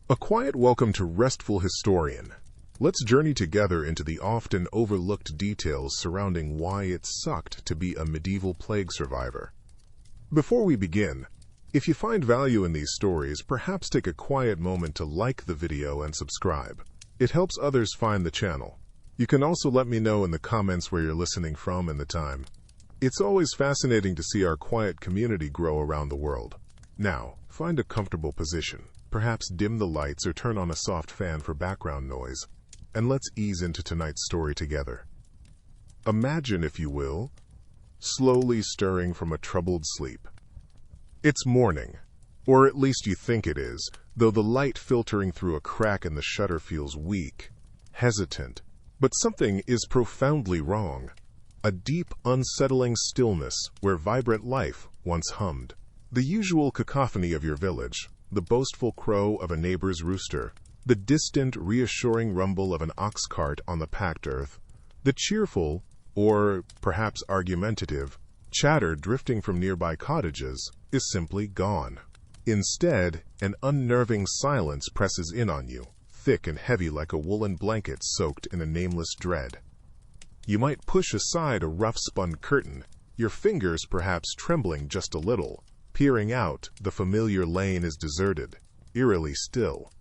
A quiet welcome to Restful Historian. Let's journey together into the often overlooked details surrounding why it sucked to be a medieval plague survivor. Before we begin, if you find value in these stories, perhaps take a quiet moment to like the video and subscribe. It helps others find the channel. You can also let me know in the comments where you're listening from and the time. It's always fascinating to see our quiet community grow around the world. Now, find a comfortable position. Perhaps dim the lights or turn on a soft fan for background noise, and let's ease into tonight's story together. Imagine, if you will, slowly stirring from a troubled sleep. It's morning, or at least you think it is, though the light filtering through a crack in the shutter feels weak, hesitant. But something is profoundly wrong. A deep, unsettling stillness where vibrant life once hummed. The usual cacophony of your village, the boastful crow of a neighbor's rooster, the distant, reassuring rumble of an ox cart on the packed earth, the cheerful, or perhaps argumentative, chatter drifting from nearby cottages is simply gone. Instead, an unnerving silence presses in on you, thick and heavy like a woolen blanket soaked in a nameless dread. You might push aside a rough-spun curtain, your fingers perhaps trembling just a little. Peering out, the familiar lane is deserted, eerily still.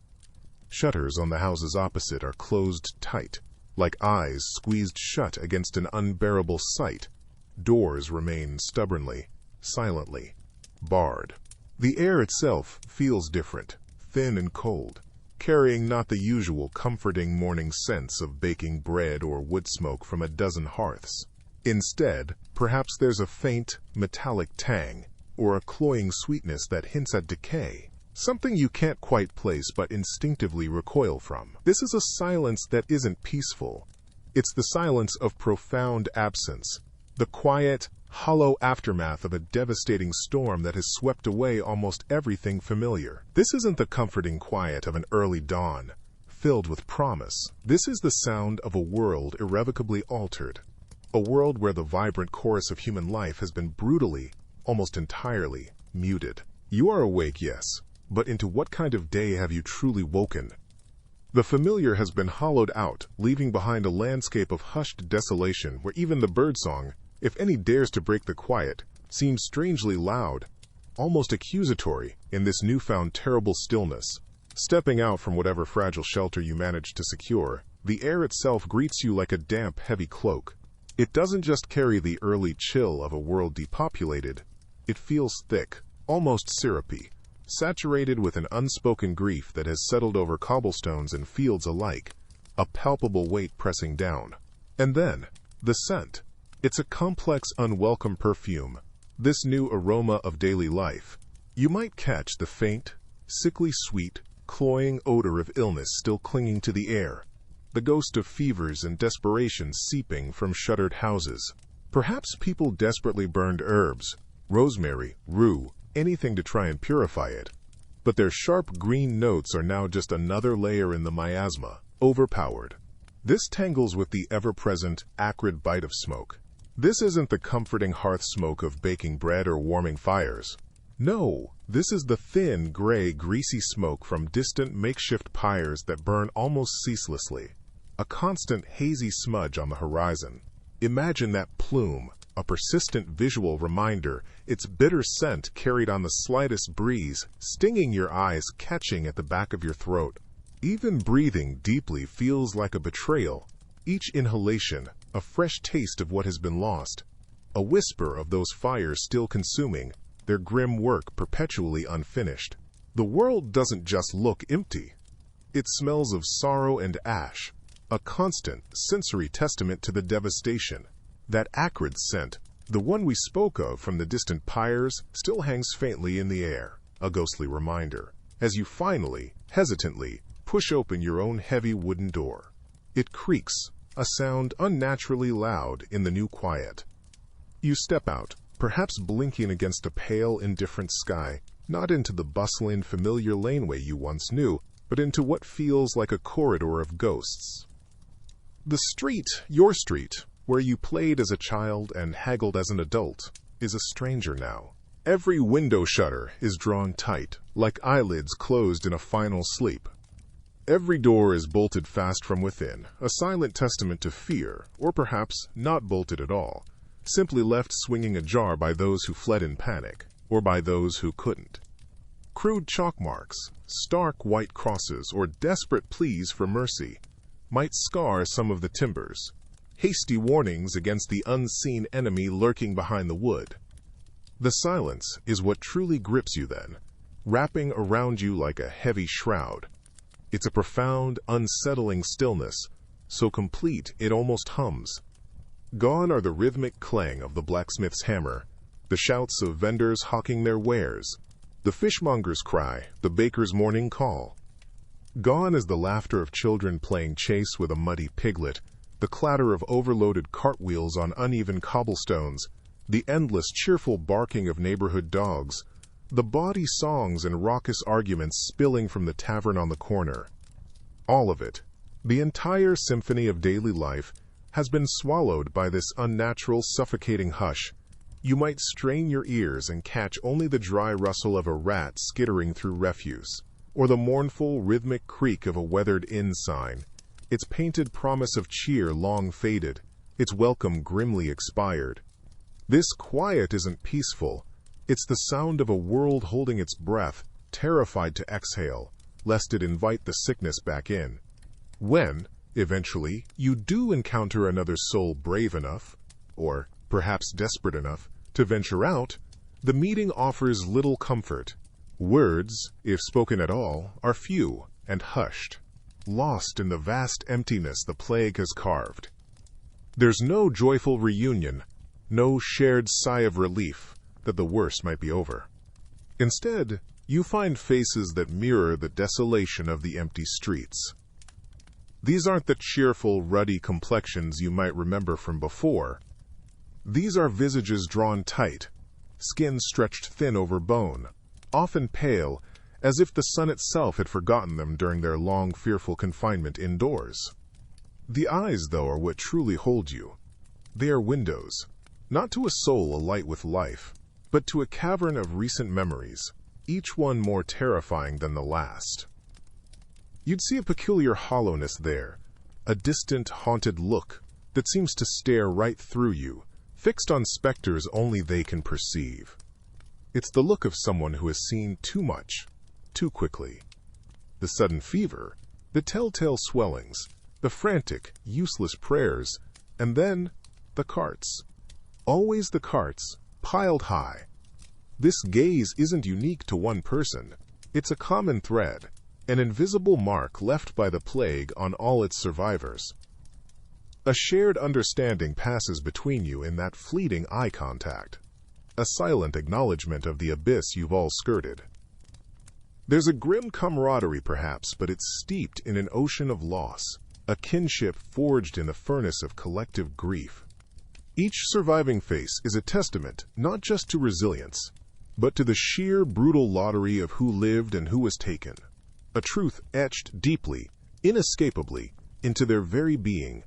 Shutters on the houses opposite are closed tight, like eyes squeezed shut against an unbearable sight. Doors remain stubbornly, silently, barred. The air itself feels different, thin and cold, carrying not the usual comforting morning scents of baking bread or wood smoke from a dozen hearths. Instead, perhaps there's a faint, metallic tang, or a cloying sweetness that hints at decay, something you can't quite place but instinctively recoil from. This is a silence that isn't peaceful. It's the silence of profound absence, the quiet, hollow aftermath of a devastating storm that has swept away almost everything familiar. This isn't the comforting quiet of an early dawn, filled with promise. This is the sound of a world irrevocably altered, a world where the vibrant chorus of human life has been brutally, almost entirely, muted. You are awake, yes, but into what kind of day have you truly woken? The familiar has been hollowed out, leaving behind a landscape of hushed desolation where even the birdsong, if any dares to break the quiet, seems strangely loud, almost accusatory in this newfound terrible stillness. Stepping out from whatever fragile shelter you managed to secure, the air itself greets you like a damp, heavy cloak. It doesn't just carry the early chill of a world depopulated. It feels thick, almost syrupy, saturated with an unspoken grief that has settled over cobblestones and fields alike, a palpable weight pressing down. And then, the scent. It's a complex, unwelcome perfume, this new aroma of daily life. You might catch the faint, sickly sweet, cloying odor of illness still clinging to the air, the ghost of fevers and desperation seeping from shuttered houses. Perhaps people desperately burned herbs, rosemary, rue, anything to try and purify it. But their sharp green notes are now just another layer in the miasma, overpowered. This tangles with the ever-present, acrid bite of smoke. This isn't the comforting hearth smoke of baking bread or warming fires. No, this is the thin, gray, greasy smoke from distant makeshift pyres that burn almost ceaselessly. A constant, hazy smudge on the horizon. Imagine that plume, a persistent visual reminder, its bitter scent carried on the slightest breeze, stinging your eyes, catching at the back of your throat. Even breathing deeply feels like a betrayal. Each inhalation, a fresh taste of what has been lost. A whisper of those fires still consuming, their grim work perpetually unfinished. The world doesn't just look empty. It smells of sorrow and ash, a constant, sensory testament to the devastation. That acrid scent, the one we spoke of from the distant pyres, still hangs faintly in the air, a ghostly reminder, as you finally, hesitantly, push open your own heavy wooden door. It creaks, a sound unnaturally loud in the new quiet. You step out, perhaps blinking against a pale, indifferent sky, not into the bustling, familiar laneway you once knew, but into what feels like a corridor of ghosts. The street, your street, where you played as a child and haggled as an adult, is a stranger now. Every window shutter is drawn tight, like eyelids closed in a final sleep. Every door is bolted fast from within, a silent testament to fear, or perhaps not bolted at all, simply left swinging ajar by those who fled in panic, or by those who couldn't. Crude chalk marks, stark white crosses, or desperate pleas for mercy might scar some of the timbers, hasty warnings against the unseen enemy lurking behind the wood. The silence is what truly grips you then, wrapping around you like a heavy shroud. It's a profound, unsettling stillness, so complete it almost hums. Gone are the rhythmic clang of the blacksmith's hammer, the shouts of vendors hawking their wares, the fishmonger's cry, the baker's morning call. Gone is the laughter of children playing chase with a muddy piglet, the clatter of overloaded cartwheels on uneven cobblestones, the endless cheerful barking of neighborhood dogs, the bawdy songs and raucous arguments spilling from the tavern on the corner. All of it, the entire symphony of daily life, has been swallowed by this unnatural, suffocating hush. You might strain your ears and catch only the dry rustle of a rat skittering through refuse, or the mournful, rhythmic creak of a weathered inn sign, its painted promise of cheer long faded, its welcome grimly expired. This quiet isn't peaceful. It's the sound of a world holding its breath, terrified to exhale, lest it invite the sickness back in. When, eventually, you do encounter another soul brave enough, or perhaps desperate enough, to venture out, the meeting offers little comfort. Words, if spoken at all, are few and hushed, lost in the vast emptiness the plague has carved. There's no joyful reunion, no shared sigh of relief that the worst might be over. Instead, you find faces that mirror the desolation of the empty streets. These aren't the cheerful, ruddy complexions you might remember from before. These are visages drawn tight, skin stretched thin over bone, often pale, as if the sun itself had forgotten them during their long, fearful confinement indoors. The eyes, though, are what truly hold you. They are windows, not to a soul alight with life, but to a cavern of recent memories, each one more terrifying than the last. You'd see a peculiar hollowness there, a distant, haunted look that seems to stare right through you, fixed on specters only they can perceive. It's the look of someone who has seen too much, too quickly. The sudden fever, the telltale swellings, the frantic, useless prayers, and then the carts. Always the carts, piled high. This gaze isn't unique to one person. It's a common thread, an invisible mark left by the plague on all its survivors. A shared understanding passes between you in that fleeting eye contact, a silent acknowledgement of the abyss you've all skirted. There's a grim camaraderie perhaps, but it's steeped in an ocean of loss, a kinship forged in the furnace of collective grief. Each surviving face is a testament not just to resilience, but to the sheer brutal lottery of who lived and who was taken, a truth etched deeply, inescapably, into their very being,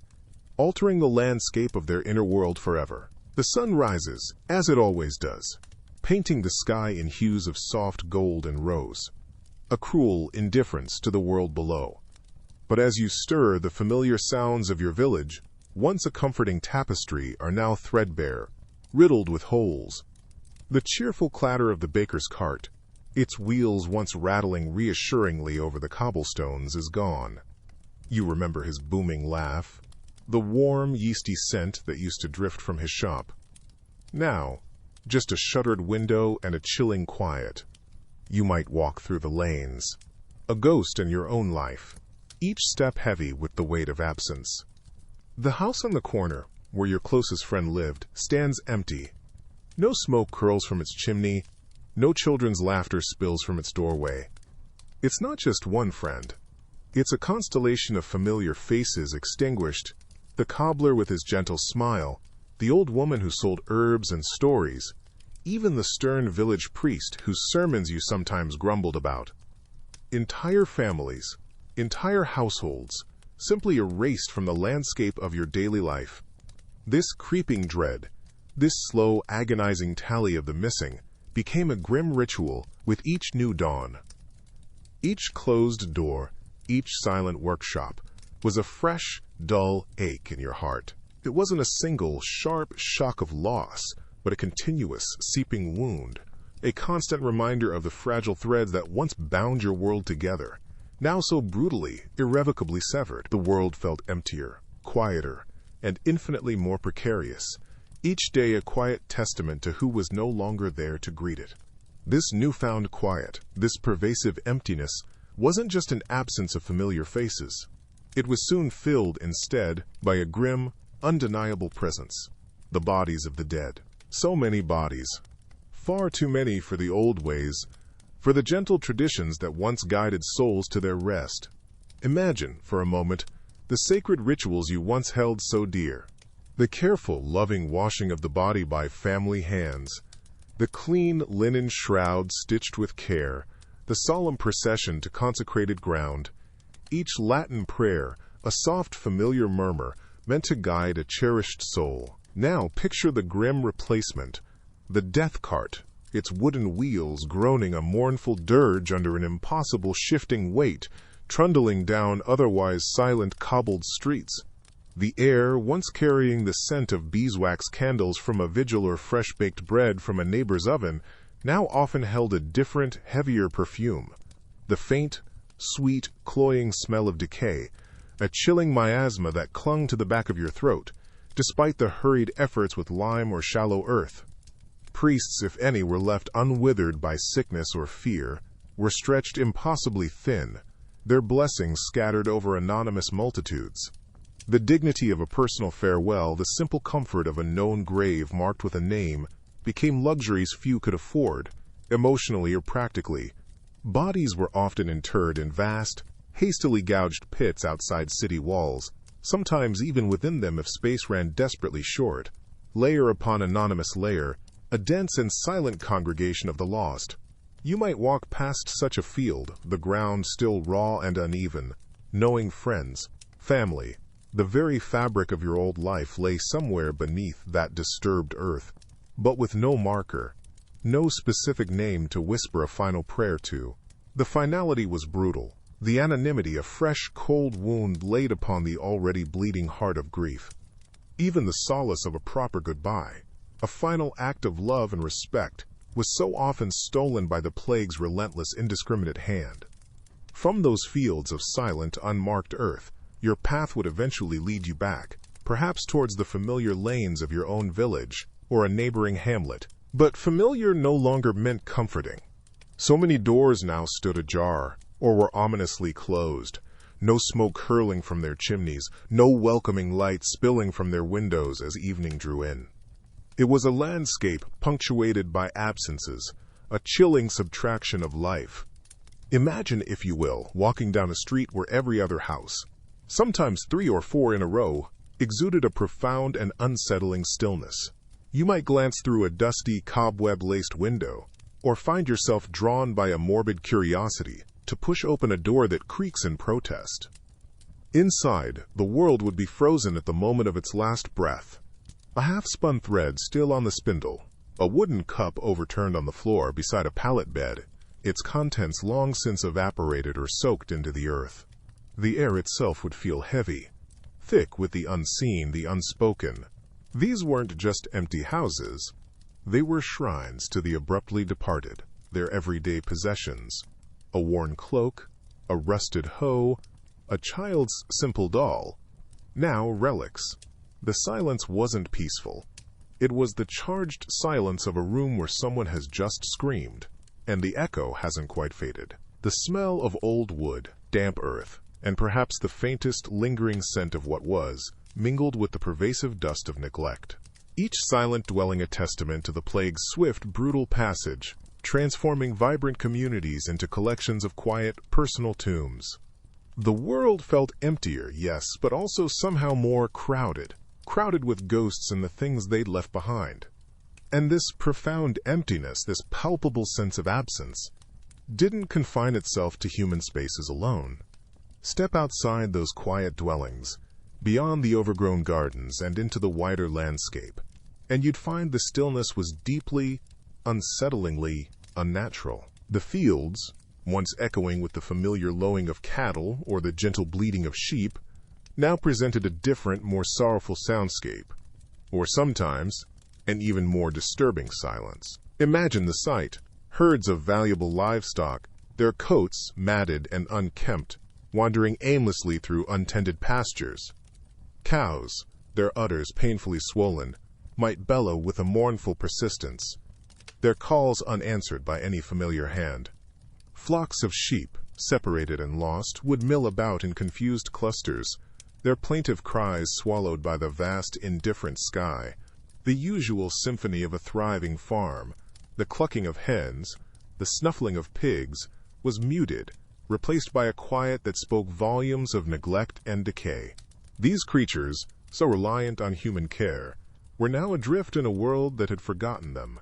altering the landscape of their inner world forever. The sun rises, as it always does, painting the sky in hues of soft gold and rose, a cruel indifference to the world below. But as you stir, the familiar sounds of your village, once a comforting tapestry, are now threadbare, riddled with holes. The cheerful clatter of the baker's cart, its wheels once rattling reassuringly over the cobblestones, is gone. You remember his booming laugh, the warm, yeasty scent that used to drift from his shop. Now, just a shuttered window and a chilling quiet. You might walk through the lanes, a ghost in your own life, each step heavy with the weight of absence. The house on the corner, where your closest friend lived, stands empty. No smoke curls from its chimney, no children's laughter spills from its doorway. It's not just one friend. It's a constellation of familiar faces extinguished, the cobbler with his gentle smile, the old woman who sold herbs and stories, even the stern village priest whose sermons you sometimes grumbled about. Entire families, entire households, simply erased from the landscape of your daily life. This creeping dread, this slow, agonizing tally of the missing, became a grim ritual with each new dawn. Each closed door, each silent workshop was a fresh, dull ache in your heart. It wasn't a single, sharp shock of loss, but a continuous, seeping wound, a constant reminder of the fragile threads that once bound your world together. Now so brutally, irrevocably severed, the world felt emptier, quieter, and infinitely more precarious, each day a quiet testament to who was no longer there to greet it. This newfound quiet, this pervasive emptiness, wasn't just an absence of familiar faces. It was soon filled, instead, by a grim, undeniable presence: the bodies of the dead. So many bodies. Far too many for the old ways, for the gentle traditions that once guided souls to their rest. Imagine, for a moment, the sacred rituals you once held so dear. The careful, loving washing of the body by family hands, the clean linen shroud stitched with care, the solemn procession to consecrated ground, each Latin prayer, a soft, familiar murmur meant to guide a cherished soul. Now picture the grim replacement, the death cart, its wooden wheels groaning a mournful dirge under an impossible shifting weight, trundling down otherwise silent cobbled streets. The air, once carrying the scent of beeswax candles from a vigil or fresh-baked bread from a neighbor's oven, now often held a different, heavier perfume. The faint, sweet, cloying smell of decay, a chilling miasma that clung to the back of your throat, despite the hurried efforts with lime or shallow earth. Priests, if any, were left unwithered by sickness or fear, were stretched impossibly thin, their blessings scattered over anonymous multitudes. The dignity of a personal farewell, the simple comfort of a known grave marked with a name, became luxuries few could afford, emotionally or practically. Bodies were often interred in vast, hastily gouged pits outside city walls, sometimes even within them if space ran desperately short. Layer upon anonymous layer, a dense and silent congregation of the lost. You might walk past such a field, the ground still raw and uneven, knowing friends, family, the very fabric of your old life lay somewhere beneath that disturbed earth, but with no marker, no specific name to whisper a final prayer to. The finality was brutal, the anonymity a fresh, cold wound laid upon the already bleeding heart of grief. Even the solace of a proper goodbye, a final act of love and respect, was so often stolen by the plague's relentless, indiscriminate hand. From those fields of silent, unmarked earth, your path would eventually lead you back, perhaps towards the familiar lanes of your own village or a neighboring hamlet. But familiar no longer meant comforting. So many doors now stood ajar, or were ominously closed, no smoke hurling from their chimneys, no welcoming light spilling from their windows as evening drew in. It was a landscape punctuated by absences, a chilling subtraction of life. Imagine, if you will, walking down a street where every other house, sometimes 3 or 4 in a row, exuded a profound and unsettling stillness. You might glance through a dusty, cobweb-laced window, or find yourself drawn by a morbid curiosity to push open a door that creaks in protest. Inside, the world would be frozen at the moment of its last breath. A half-spun thread still on the spindle, a wooden cup overturned on the floor beside a pallet bed, its contents long since evaporated or soaked into the earth. The air itself would feel heavy, thick with the unseen, the unspoken. These weren't just empty houses. They were shrines to the abruptly departed, their everyday possessions. A worn cloak, a rusted hoe, a child's simple doll. Now relics. The silence wasn't peaceful. It was the charged silence of a room where someone has just screamed, and the echo hasn't quite faded. The smell of old wood, damp earth, and perhaps the faintest lingering scent of what was, mingled with the pervasive dust of neglect. Each silent dwelling a testament to the plague's swift, brutal passage, transforming vibrant communities into collections of quiet, personal tombs. The world felt emptier, yes, but also somehow more crowded with ghosts and the things they'd left behind. And this profound emptiness, this palpable sense of absence, didn't confine itself to human spaces alone. Step outside those quiet dwellings, beyond the overgrown gardens and into the wider landscape, and you'd find the stillness was deeply, unsettlingly unnatural. The fields, once echoing with the familiar lowing of cattle or the gentle bleating of sheep, now presented a different, more sorrowful soundscape, or sometimes an even more disturbing silence. Imagine the sight: herds of valuable livestock, their coats matted and unkempt, wandering aimlessly through untended pastures. Cows, their udders painfully swollen, might bellow with a mournful persistence, their calls unanswered by any familiar hand. Flocks of sheep, separated and lost, would mill about in confused clusters, their plaintive cries swallowed by the vast, indifferent sky. The usual symphony of a thriving farm, the clucking of hens, the snuffling of pigs, was muted, replaced by a quiet that spoke volumes of neglect and decay. These creatures, so reliant on human care, were now adrift in a world that had forgotten them.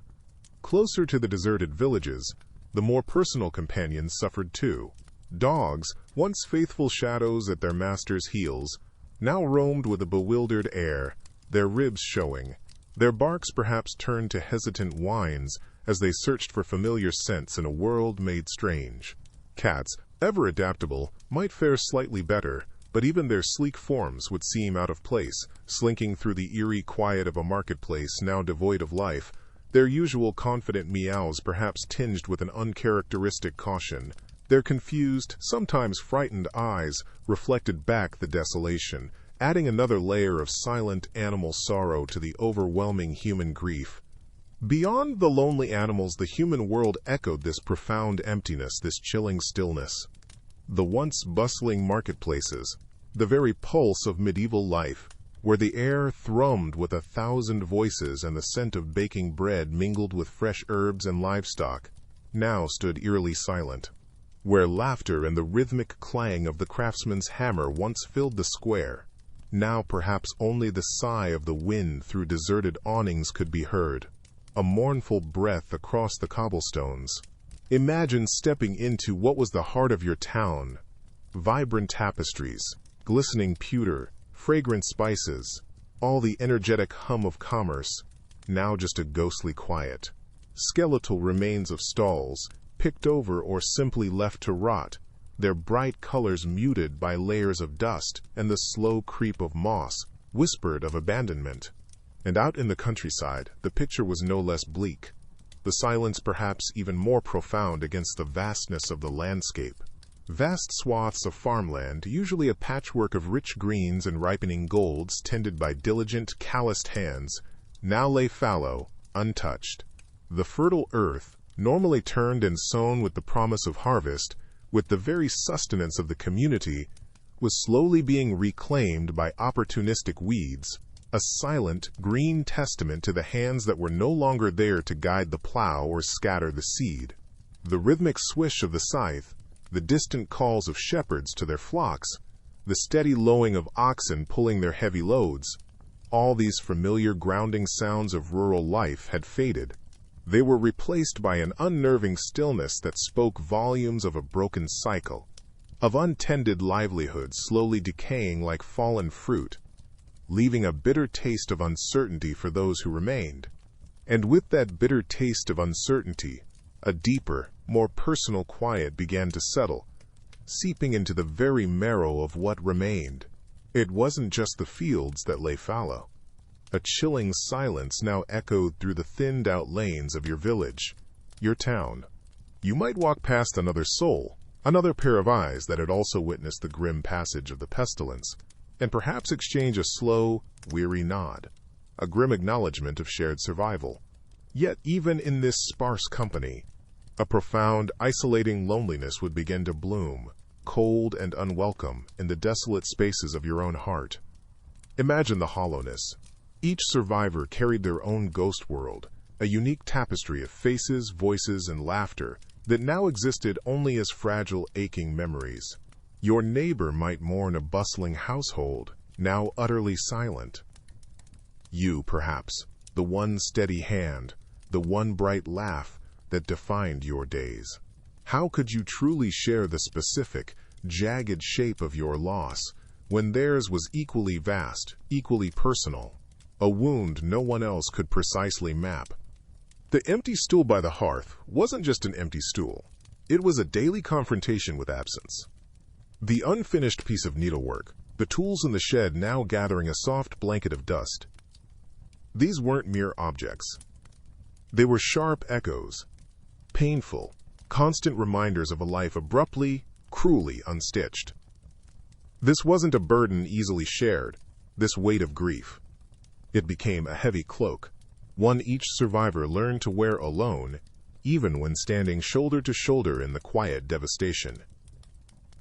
Closer to the deserted villages, the more personal companions suffered too. Dogs, once faithful shadows at their masters' heels, now roamed with a bewildered air, their ribs showing, their barks perhaps turned to hesitant whines as they searched for familiar scents in a world made strange. Cats, ever adaptable, might fare slightly better, but even their sleek forms would seem out of place, slinking through the eerie quiet of a marketplace now devoid of life, their usual confident meows perhaps tinged with an uncharacteristic caution. Their confused, sometimes frightened eyes reflected back the desolation, adding another layer of silent animal sorrow to the overwhelming human grief. Beyond the lonely animals, the human world echoed this profound emptiness, this chilling stillness. The once bustling marketplaces, the very pulse of medieval life, where the air thrummed with 1,000 voices and the scent of baking bread mingled with fresh herbs and livestock, now stood eerily silent. Where laughter and the rhythmic clang of the craftsman's hammer once filled the square, now perhaps only the sigh of the wind through deserted awnings could be heard, a mournful breath across the cobblestones. Imagine stepping into what was the heart of your town: vibrant tapestries, glistening pewter, fragrant spices, all the energetic hum of commerce, now just a ghostly quiet. Skeletal remains of stalls, picked over or simply left to rot, their bright colors muted by layers of dust and the slow creep of moss, whispered of abandonment. And out in the countryside, the picture was no less bleak, the silence perhaps even more profound against the vastness of the landscape. Vast swaths of farmland, usually a patchwork of rich greens and ripening golds tended by diligent, calloused hands, now lay fallow, untouched. The fertile earth, normally turned and sown with the promise of harvest, with the very sustenance of the community, was slowly being reclaimed by opportunistic weeds, a silent, green testament to the hands that were no longer there to guide the plow or scatter the seed. The rhythmic swish of the scythe, the distant calls of shepherds to their flocks, the steady lowing of oxen pulling their heavy loads, all these familiar grounding sounds of rural life had faded. They were replaced by an unnerving stillness that spoke volumes of a broken cycle, of untended livelihood slowly decaying like fallen fruit, leaving a bitter taste of uncertainty for those who remained. And with that bitter taste of uncertainty, a deeper, more personal quiet began to settle, seeping into the very marrow of what remained. It wasn't just the fields that lay fallow. A chilling silence now echoed through the thinned-out lanes of your village, your town. You might walk past another soul, another pair of eyes that had also witnessed the grim passage of the pestilence, and perhaps exchange a slow, weary nod, a grim acknowledgement of shared survival. Yet even in this sparse company, a profound, isolating loneliness would begin to bloom, cold and unwelcome, in the desolate spaces of your own heart. Imagine the hollowness. Each survivor carried their own ghost world, a unique tapestry of faces, voices, and laughter that now existed only as fragile, aching memories. Your neighbor might mourn a bustling household, now utterly silent. You, perhaps, the one steady hand, the one bright laugh that defined your days. How could you truly share the specific, jagged shape of your loss when theirs was equally vast, equally personal? A wound no one else could precisely map. The empty stool by the hearth wasn't just an empty stool. It was a daily confrontation with absence. The unfinished piece of needlework, the tools in the shed now gathering a soft blanket of dust. These weren't mere objects. They were sharp echoes, painful, constant reminders of a life abruptly, cruelly unstitched. This wasn't a burden easily shared, this weight of grief. It became a heavy cloak, one each survivor learned to wear alone, even when standing shoulder to shoulder in the quiet devastation.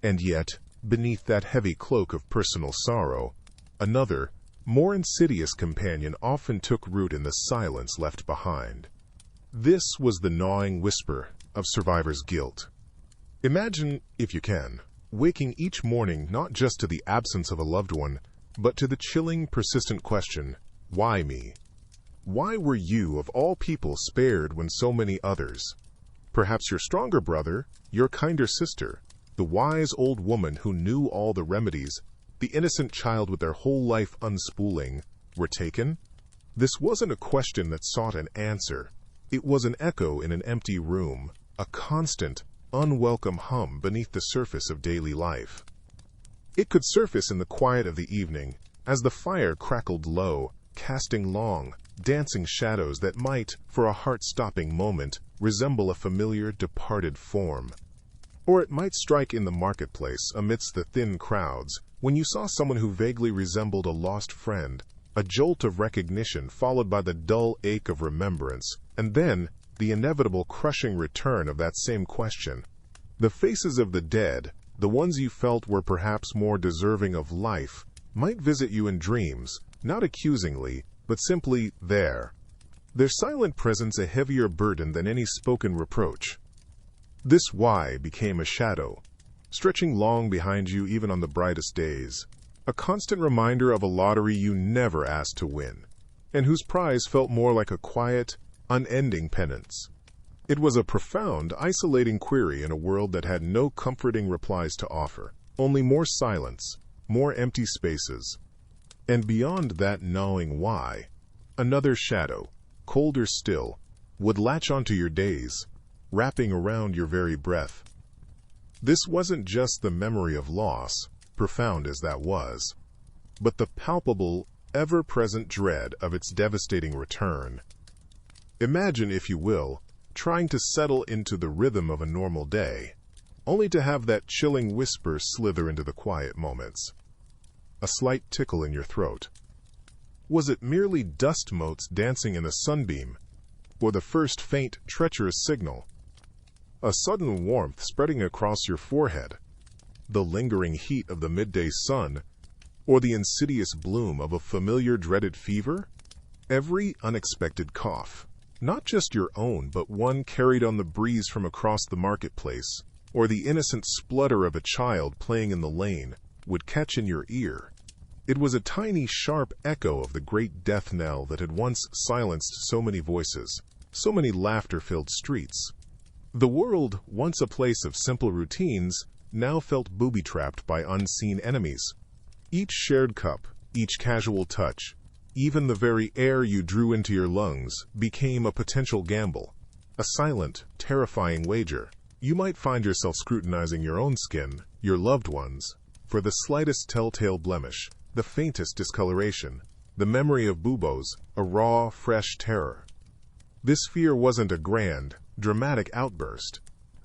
And yet, beneath that heavy cloak of personal sorrow, another, more insidious companion often took root in the silence left behind. This was the gnawing whisper of survivors' guilt. Imagine, if you can, waking each morning not just to the absence of a loved one, but to the chilling, persistent question, why me? Why were you, of all people, spared when so many others? Perhaps your stronger brother, your kinder sister, the wise old woman who knew all the remedies, the innocent child with their whole life unspooling, were taken? This wasn't a question that sought an answer. It was an echo in an empty room, a constant, unwelcome hum beneath the surface of daily life. It could surface in the quiet of the evening, as the fire crackled low, casting long, dancing shadows that might, for a heart-stopping moment, resemble a familiar, departed form. Or it might strike in the marketplace, amidst the thin crowds, when you saw someone who vaguely resembled a lost friend, a jolt of recognition followed by the dull ache of remembrance, and then the inevitable crushing return of that same question. The faces of the dead, the ones you felt were perhaps more deserving of life, might visit you in dreams, not accusingly, but simply there. Their silent presence a heavier burden than any spoken reproach. This why became a shadow, stretching long behind you even on the brightest days, a constant reminder of a lottery you never asked to win, and whose prize felt more like a quiet, unending penance. It was a profound, isolating query in a world that had no comforting replies to offer, only more silence, more empty spaces. And beyond that gnawing why, another shadow, colder still, would latch onto your days, wrapping around your very breath. This wasn't just the memory of loss, profound as that was, but the palpable, ever-present dread of its devastating return. Imagine, if you will, trying to settle into the rhythm of a normal day, only to have that chilling whisper slither into the quiet moments. A slight tickle in your throat. Was it merely dust motes dancing in a sunbeam, or the first faint, treacherous signal? A sudden warmth spreading across your forehead, the lingering heat of the midday sun, or the insidious bloom of a familiar dreaded fever? Every unexpected cough, not just your own, but one carried on the breeze from across the marketplace, or the innocent splutter of a child playing in the lane, would catch in your ear. It was a tiny, sharp echo of the great death knell that had once silenced so many voices, so many laughter-filled streets. The world, once a place of simple routines, now felt booby-trapped by unseen enemies. Each shared cup, each casual touch, even the very air you drew into your lungs, became a potential gamble, a silent, terrifying wager. You might find yourself scrutinizing your own skin, your loved ones, for the slightest telltale blemish, the faintest discoloration, the memory of buboes, a raw, fresh terror. This fear wasn't a grand, dramatic outburst,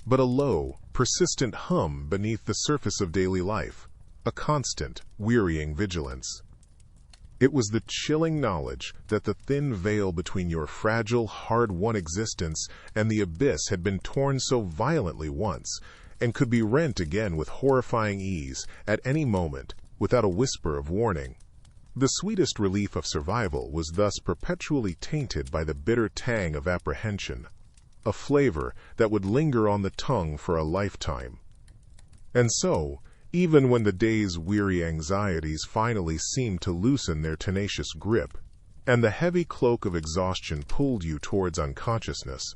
but a low, persistent hum beneath the surface of daily life, a constant, wearying vigilance. It was the chilling knowledge that the thin veil between your fragile, hard-won existence and the abyss had been torn so violently once, and could be rent again with horrifying ease at any moment, without a whisper of warning. The sweetest relief of survival was thus perpetually tainted by the bitter tang of apprehension, a flavor that would linger on the tongue for a lifetime. And so, even when the day's weary anxieties finally seemed to loosen their tenacious grip, and the heavy cloak of exhaustion pulled you towards unconsciousness,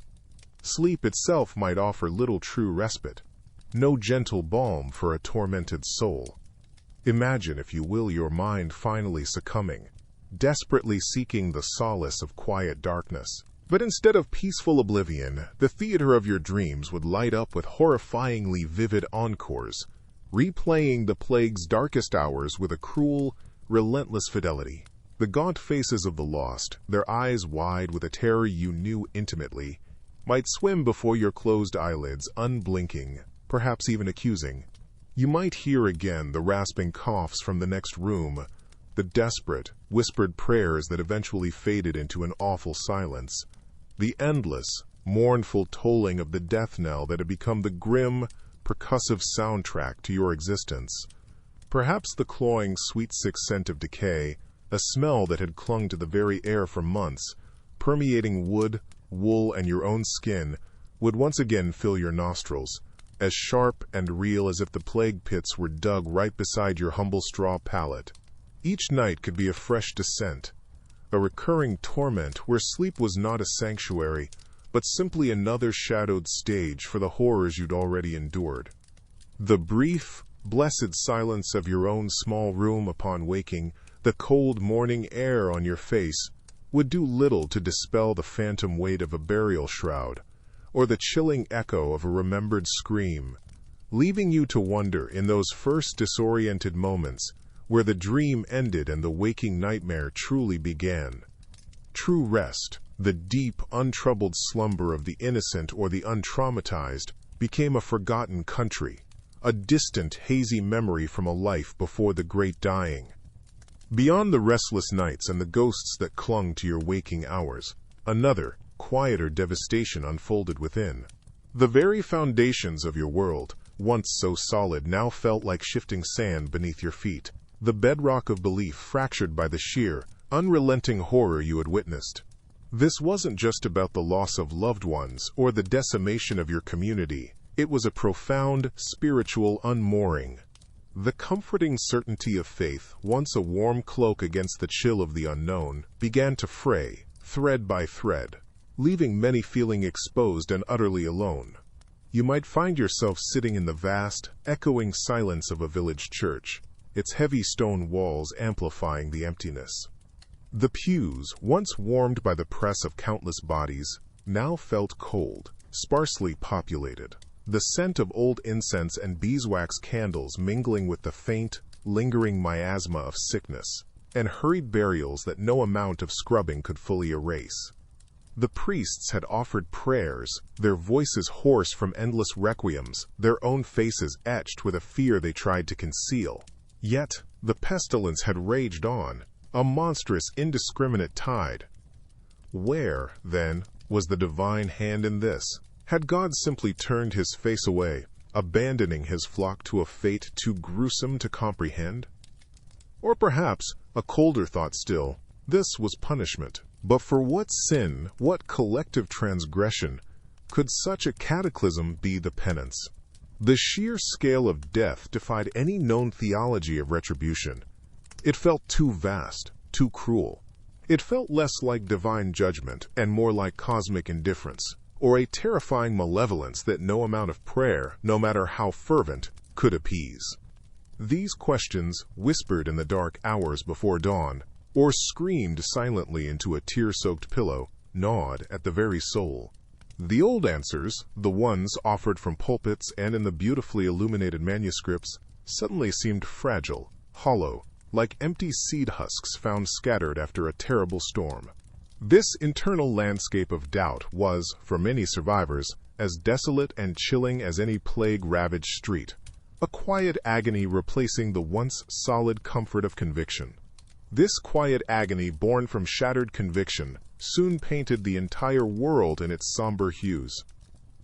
sleep itself might offer little true respite, no gentle balm for a tormented soul. Imagine, if you will, your mind finally succumbing, desperately seeking the solace of quiet darkness, But instead of peaceful oblivion, the theater of your dreams would light up with horrifyingly vivid encores, replaying the plague's darkest hours with a cruel, relentless fidelity. The gaunt faces of the lost, their eyes wide with a terror you knew intimately, might swim before your closed eyelids, unblinking, perhaps even accusing. You might hear again the rasping coughs from the next room, the desperate, whispered prayers that eventually faded into an awful silence, the endless, mournful tolling of the death knell that had become the grim, percussive soundtrack to your existence. Perhaps the cloying, sweet-sick scent of decay, a smell that had clung to the very air for months, permeating wood, wool, and your own skin, would once again fill your nostrils, as sharp and real as if the plague pits were dug right beside your humble straw pallet. Each night could be a fresh descent, a recurring torment where sleep was not a sanctuary, but simply another shadowed stage for the horrors you'd already endured. The brief, blessed silence of your own small room upon waking, the cold morning air on your face, would do little to dispel the phantom weight of a burial shroud, or the chilling echo of a remembered scream, leaving you to wonder in those first disoriented moments where the dream ended and the waking nightmare truly began. True rest, the deep, untroubled slumber of the innocent or the untraumatized, became a forgotten country, a distant, hazy memory from a life before the great dying. Beyond the restless nights and the ghosts that clung to your waking hours, another, quieter devastation unfolded within. The very foundations of your world, once so solid, now felt like shifting sand beneath your feet, the bedrock of belief fractured by the sheer, unrelenting horror you had witnessed. This wasn't just about the loss of loved ones or the decimation of your community. It was a profound, spiritual unmooring. The comforting certainty of faith, once a warm cloak against the chill of the unknown, began to fray, thread by thread, leaving many feeling exposed and utterly alone. You might find yourself sitting in the vast, echoing silence of a village church, its heavy stone walls amplifying the emptiness. The pews, once warmed by the press of countless bodies, now felt cold, sparsely populated, the scent of old incense and beeswax candles mingling with the faint, lingering miasma of sickness, and hurried burials that no amount of scrubbing could fully erase. The priests had offered prayers, their voices hoarse from endless requiems, their own faces etched with a fear they tried to conceal. Yet, the pestilence had raged on, a monstrous, indiscriminate tide. Where, then, was the divine hand in this? Had God simply turned his face away, abandoning his flock to a fate too gruesome to comprehend? Or perhaps, a colder thought still, this was punishment. But for what sin, what collective transgression, could such a cataclysm be the penance? The sheer scale of death defied any known theology of retribution. It felt too vast, too cruel. It felt less like divine judgment and more like cosmic indifference, or a terrifying malevolence that no amount of prayer, no matter how fervent, could appease. These questions, whispered in the dark hours before dawn, or screamed silently into a tear-soaked pillow, gnawed at the very soul. The old answers, the ones offered from pulpits and in the beautifully illuminated manuscripts, suddenly seemed fragile, hollow, like empty seed husks found scattered after a terrible storm. This internal landscape of doubt was, for many survivors, as desolate and chilling as any plague-ravaged street, a quiet agony replacing the once solid comfort of conviction. This quiet agony, born from shattered conviction, soon painted the entire world in its somber hues.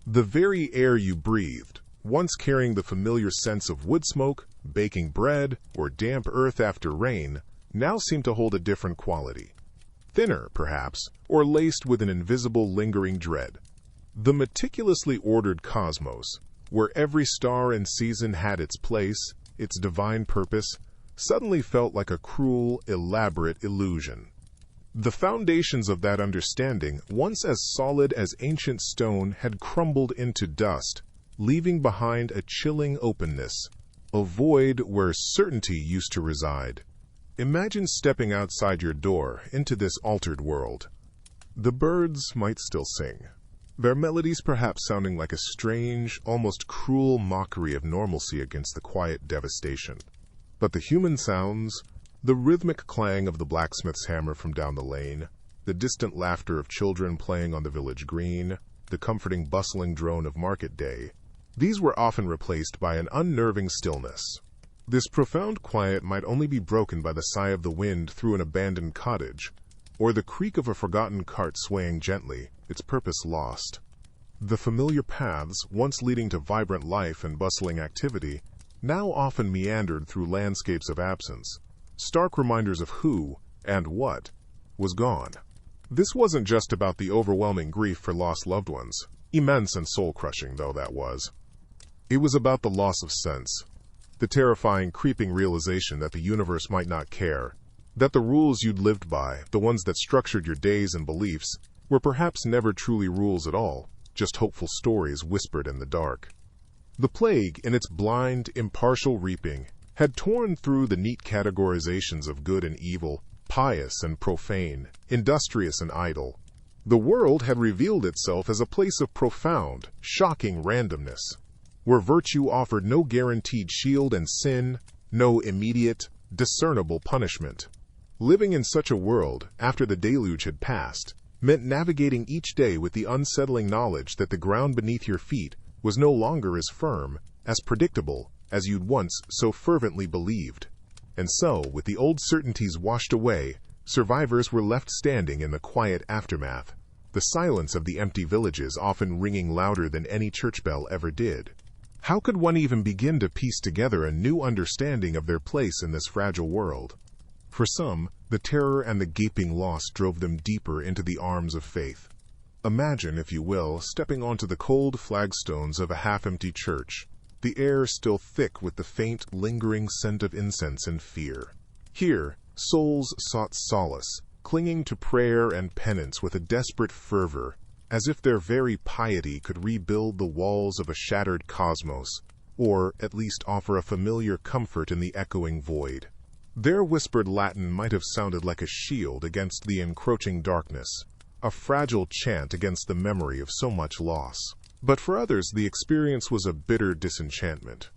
The very air you breathed, once carrying the familiar sense of wood smoke, baking bread, or damp earth after rain, now seemed to hold a different quality. Thinner, perhaps, or laced with an invisible lingering dread. The meticulously ordered cosmos, where every star and season had its place, its divine purpose, suddenly felt like a cruel, elaborate illusion. The foundations of that understanding, once as solid as ancient stone, had crumbled into dust, leaving behind a chilling openness, a void where certainty used to reside. Imagine stepping outside your door into this altered world. The birds might still sing, their melodies perhaps sounding like a strange, almost cruel mockery of normalcy against the quiet devastation. But the human sounds, the rhythmic clang of the blacksmith's hammer from down the lane, the distant laughter of children playing on the village green, the comforting bustling drone of market day, these were often replaced by an unnerving stillness. This profound quiet might only be broken by the sigh of the wind through an abandoned cottage, or the creak of a forgotten cart swaying gently, its purpose lost. The familiar paths, once leading to vibrant life and bustling activity, now often meandered through landscapes of absence, stark reminders of who, and what, was gone. This wasn't just about the overwhelming grief for lost loved ones, immense and soul-crushing though that was. It was about the loss of sense, the terrifying, creeping realization that the universe might not care, that the rules you'd lived by, the ones that structured your days and beliefs, were perhaps never truly rules at all, just hopeful stories whispered in the dark. The plague, in its blind, impartial reaping, had torn through the neat categorizations of good and evil, pious and profane, industrious and idle. The world had revealed itself as a place of profound, shocking randomness, where virtue offered no guaranteed shield and sin, no immediate, discernible punishment. Living in such a world, after the deluge had passed, meant navigating each day with the unsettling knowledge that the ground beneath your feet was no longer as firm, as predictable, as you'd once so fervently believed. And so, with the old certainties washed away, survivors were left standing in the quiet aftermath, the silence of the empty villages often ringing louder than any church bell ever did. How could one even begin to piece together a new understanding of their place in this fragile world? For some, the terror and the gaping loss drove them deeper into the arms of faith. Imagine, if you will, stepping onto the cold flagstones of a half-empty church, the air still thick with the faint, lingering scent of incense and fear. Here, souls sought solace, clinging to prayer and penance with a desperate fervor, as if their very piety could rebuild the walls of a shattered cosmos, or at least offer a familiar comfort in the echoing void. Their whispered Latin might have sounded like a shield against the encroaching darkness, a fragile chant against the memory of so much loss. But for others, the experience was a bitter disenchantment.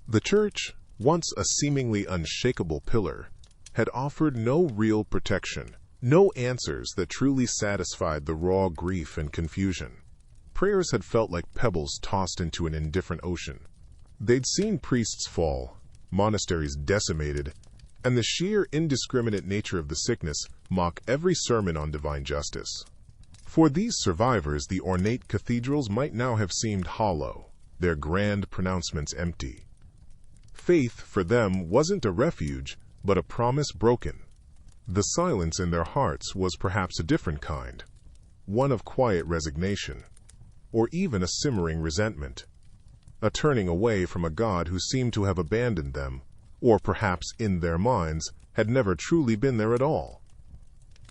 The church, once a seemingly unshakable pillar, had offered no real protection, no answers that truly satisfied the raw grief and confusion. Prayers had felt like pebbles tossed into an indifferent ocean. They'd seen priests fall, monasteries decimated, and the sheer indiscriminate nature of the sickness mock every sermon on divine justice. For these survivors, the ornate cathedrals might now have seemed hollow, their grand pronouncements empty. Faith, for them, wasn't a refuge, but a promise broken. The silence in their hearts was perhaps a different kind, one of quiet resignation, or even a simmering resentment, a turning away from a God who seemed to have abandoned them, or perhaps, in their minds, had never truly been there at all.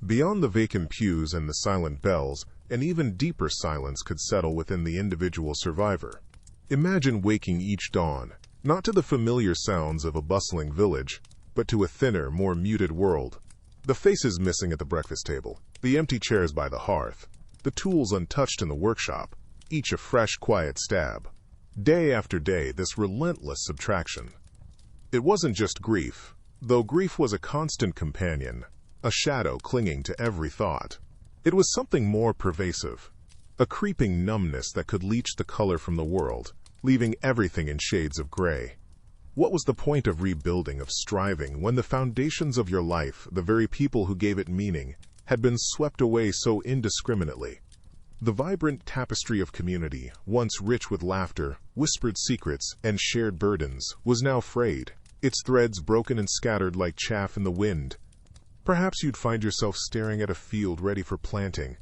Beyond the vacant pews and the silent bells, an even deeper silence could settle within the individual survivor. Imagine waking each dawn, not to the familiar sounds of a bustling village, but to a thinner, more muted world. The faces missing at the breakfast table, the empty chairs by the hearth, the tools untouched in the workshop, each a fresh, quiet stab. Day after day, this relentless subtraction. It wasn't just grief, though grief was a constant companion, a shadow clinging to every thought. It was something more pervasive, a creeping numbness that could leach the color from the world, leaving everything in shades of gray. What was the point of rebuilding, of striving, when the foundations of your life, the very people who gave it meaning, had been swept away so indiscriminately? The vibrant tapestry of community, once rich with laughter, whispered secrets, and shared burdens, was now frayed, its threads broken and scattered like chaff in the wind. Perhaps you'd find yourself staring at a field ready for planting,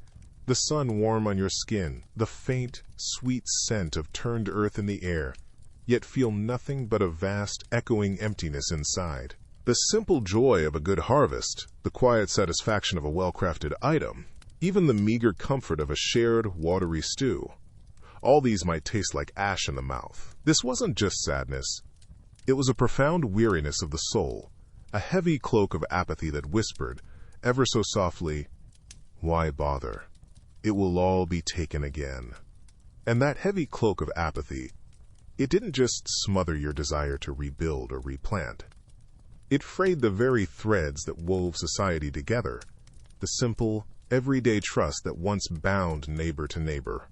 the sun warm on your skin, the faint, sweet scent of turned earth in the air, yet feel nothing but a vast, echoing emptiness inside. The simple joy of a good harvest, the quiet satisfaction of a well-crafted item, even the meager comfort of a shared, watery stew. All these might taste like ash in the mouth. This wasn't just sadness. It was a profound weariness of the soul, a heavy cloak of apathy that whispered, ever so softly, Why bother? It will all be taken again. And that heavy cloak of apathy, it didn't just smother your desire to rebuild or replant. It frayed the very threads that wove society together, the simple, everyday trust that once bound neighbor to neighbor.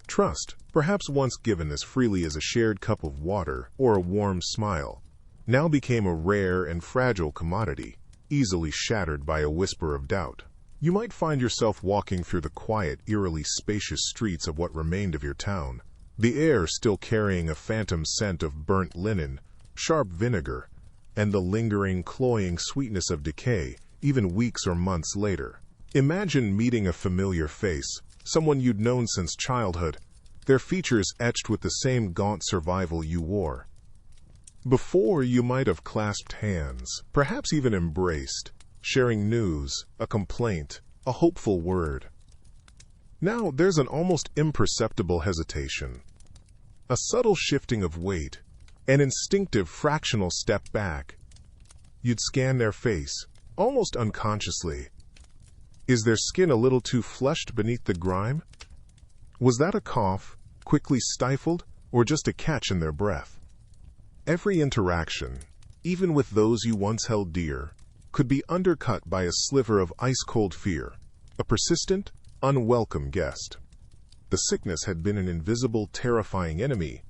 Trust, perhaps once given as freely as a shared cup of water or a warm smile, now became a rare and fragile commodity, easily shattered by a whisper of doubt. You might find yourself walking through the quiet, eerily spacious streets of what remained of your town, the air still carrying a phantom scent of burnt linen, sharp vinegar, and the lingering, cloying sweetness of decay, even weeks or months later. Imagine meeting a familiar face, someone you'd known since childhood, their features etched with the same gaunt survival you wore. Before, you might have clasped hands, perhaps even embraced, sharing news, a complaint, a hopeful word. Now there's an almost imperceptible hesitation, a subtle shifting of weight, an instinctive fractional step back. You'd scan their face, almost unconsciously. Is their skin a little too flushed beneath the grime? Was that a cough, quickly stifled, or just a catch in their breath? Every interaction, even with those you once held dear, could be undercut by a sliver of ice-cold fear, a persistent, unwelcome guest. The sickness had been an invisible, terrifying enemy,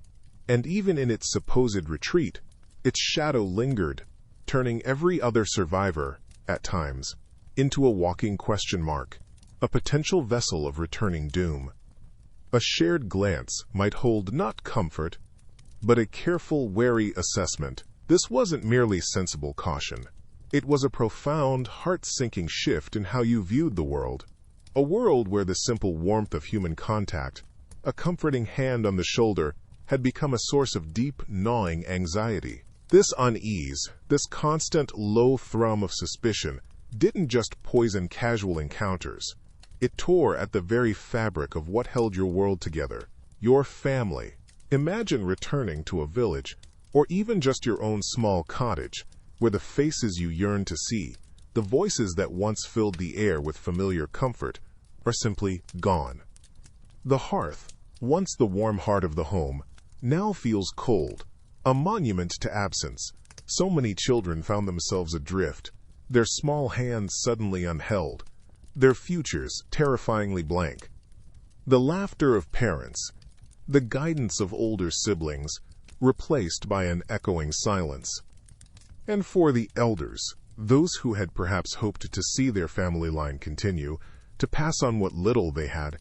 and even in its supposed retreat, its shadow lingered, turning every other survivor, at times, into a walking question mark, a potential vessel of returning doom. A shared glance might hold not comfort, but a careful, wary assessment. This wasn't merely sensible caution. It was a profound, heart-sinking shift in how you viewed the world. A world where the simple warmth of human contact, a comforting hand on the shoulder, had become a source of deep, gnawing anxiety. This unease, this constant low thrum of suspicion, didn't just poison casual encounters. It tore at the very fabric of what held your world together, your family. Imagine returning to a village, or even just your own small cottage, where the faces you yearned to see, the voices that once filled the air with familiar comfort, are simply gone. The hearth, once the warm heart of the home, now feels cold, a monument to absence. So many children found themselves adrift, their small hands suddenly unheld, their futures terrifyingly blank. The laughter of parents, the guidance of older siblings, replaced by an echoing silence. And for the elders, those who had perhaps hoped to see their family line continue, to pass on what little they had,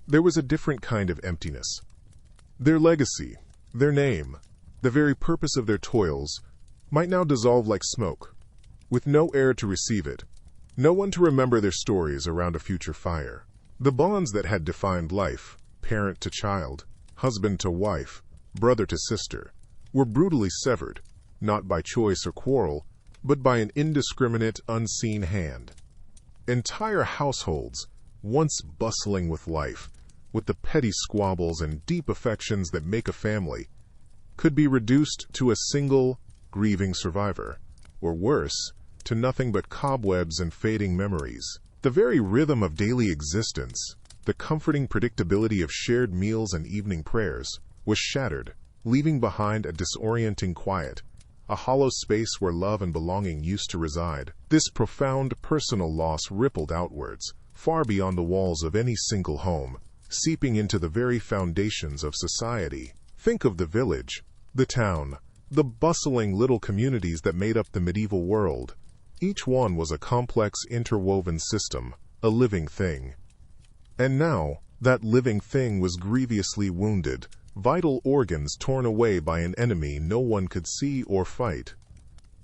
there was a different kind of emptiness. Their legacy, their name, the very purpose of their toils, might now dissolve like smoke, with no heir to receive it, no one to remember their stories around a future fire. The bonds that had defined life, parent to child, husband to wife, brother to sister, were brutally severed, not by choice or quarrel, but by an indiscriminate, unseen hand. Entire households, once bustling with life, with the petty squabbles and deep affections that make a family, could be reduced to a single, grieving survivor, or worse, to nothing but cobwebs and fading memories. The very rhythm of daily existence, the comforting predictability of shared meals and evening prayers, was shattered, leaving behind a disorienting quiet, a hollow space where love and belonging used to reside. This profound personal loss rippled outwards, far beyond the walls of any single home, seeping into the very foundations of society. Think of the village, the town, the bustling little communities that made up the medieval world. Each one was a complex, interwoven system, a living thing. And now, that living thing was grievously wounded, vital organs torn away by an enemy no one could see or fight.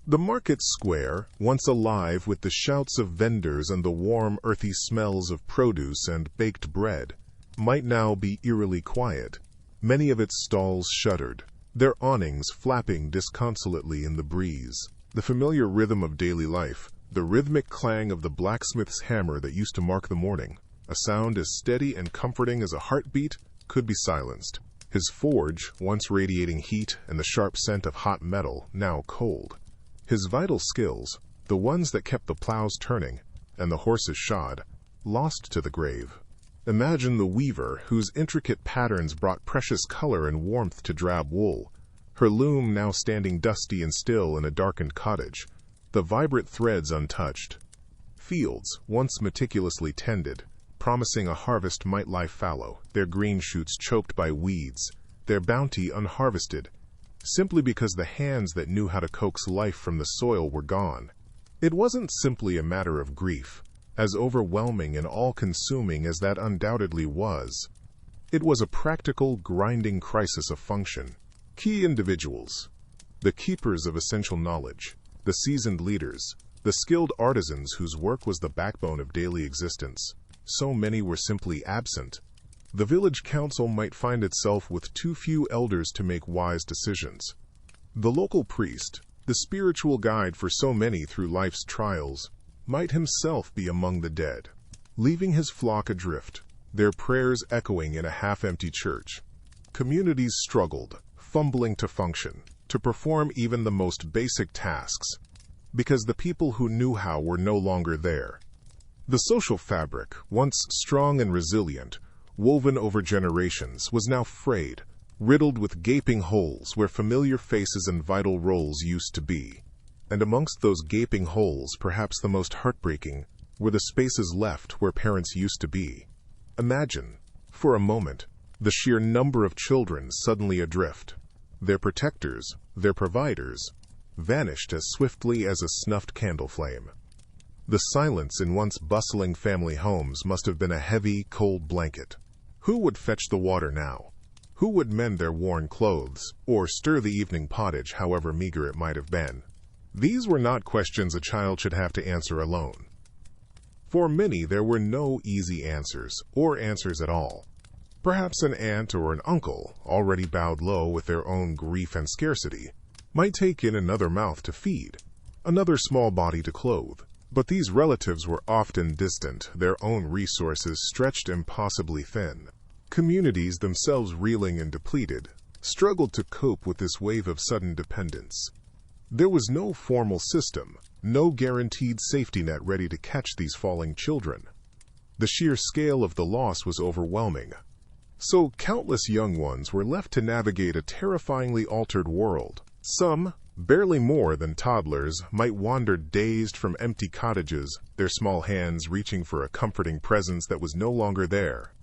The market square, once alive with the shouts of vendors and the warm, earthy smells of produce and baked bread, might now be eerily quiet. Many of its stalls shuttered, their awnings flapping disconsolately in the breeze. The familiar rhythm of daily life, the rhythmic clang of the blacksmith's hammer that used to mark the morning, a sound as steady and comforting as a heartbeat, could be silenced. His forge, once radiating heat and the sharp scent of hot metal, now cold. His vital skills, the ones that kept the plows turning and the horses shod, lost to the grave. Imagine the weaver, whose intricate patterns brought precious color and warmth to drab wool, her loom now standing dusty and still in a darkened cottage, the vibrant threads untouched. Fields, once meticulously tended, promising a harvest might lie fallow, their green shoots choked by weeds, their bounty unharvested, simply because the hands that knew how to coax life from the soil were gone. It wasn't simply a matter of grief, as overwhelming and all-consuming as that undoubtedly was. It was a practical, grinding crisis of function. Key individuals, the keepers of essential knowledge, the seasoned leaders, the skilled artisans whose work was the backbone of daily existence. So many were simply absent. The village council might find itself with too few elders to make wise decisions. The local priest, the spiritual guide for so many through life's trials, might himself be among the dead, leaving his flock adrift, their prayers echoing in a half-empty church. Communities struggled, fumbling to function, to perform even the most basic tasks, because the people who knew how were no longer there. The social fabric, once strong and resilient, woven over generations, was now frayed, riddled with gaping holes where familiar faces and vital roles used to be. And amongst those gaping holes, perhaps the most heartbreaking, were the spaces left where parents used to be. Imagine, for a moment, the sheer number of children suddenly adrift. Their protectors, their providers, vanished as swiftly as a snuffed candle flame. The silence in once bustling family homes must have been a heavy, cold blanket. Who would fetch the water now? Who would mend their worn clothes, or stir the evening pottage, however meager it might have been? These were not questions a child should have to answer alone. For many, there were no easy answers, or answers at all. Perhaps an aunt or an uncle, already bowed low with their own grief and scarcity, might take in another mouth to feed, another small body to clothe. But these relatives were often distant, their own resources stretched impossibly thin. Communities, themselves reeling and depleted, struggled to cope with this wave of sudden dependence. There was no formal system, no guaranteed safety net ready to catch these falling children. The sheer scale of the loss was overwhelming. So countless young ones were left to navigate a terrifyingly altered world. Some, barely more than toddlers, might wander dazed from empty cottages, their small hands reaching for a comforting presence that was no longer there.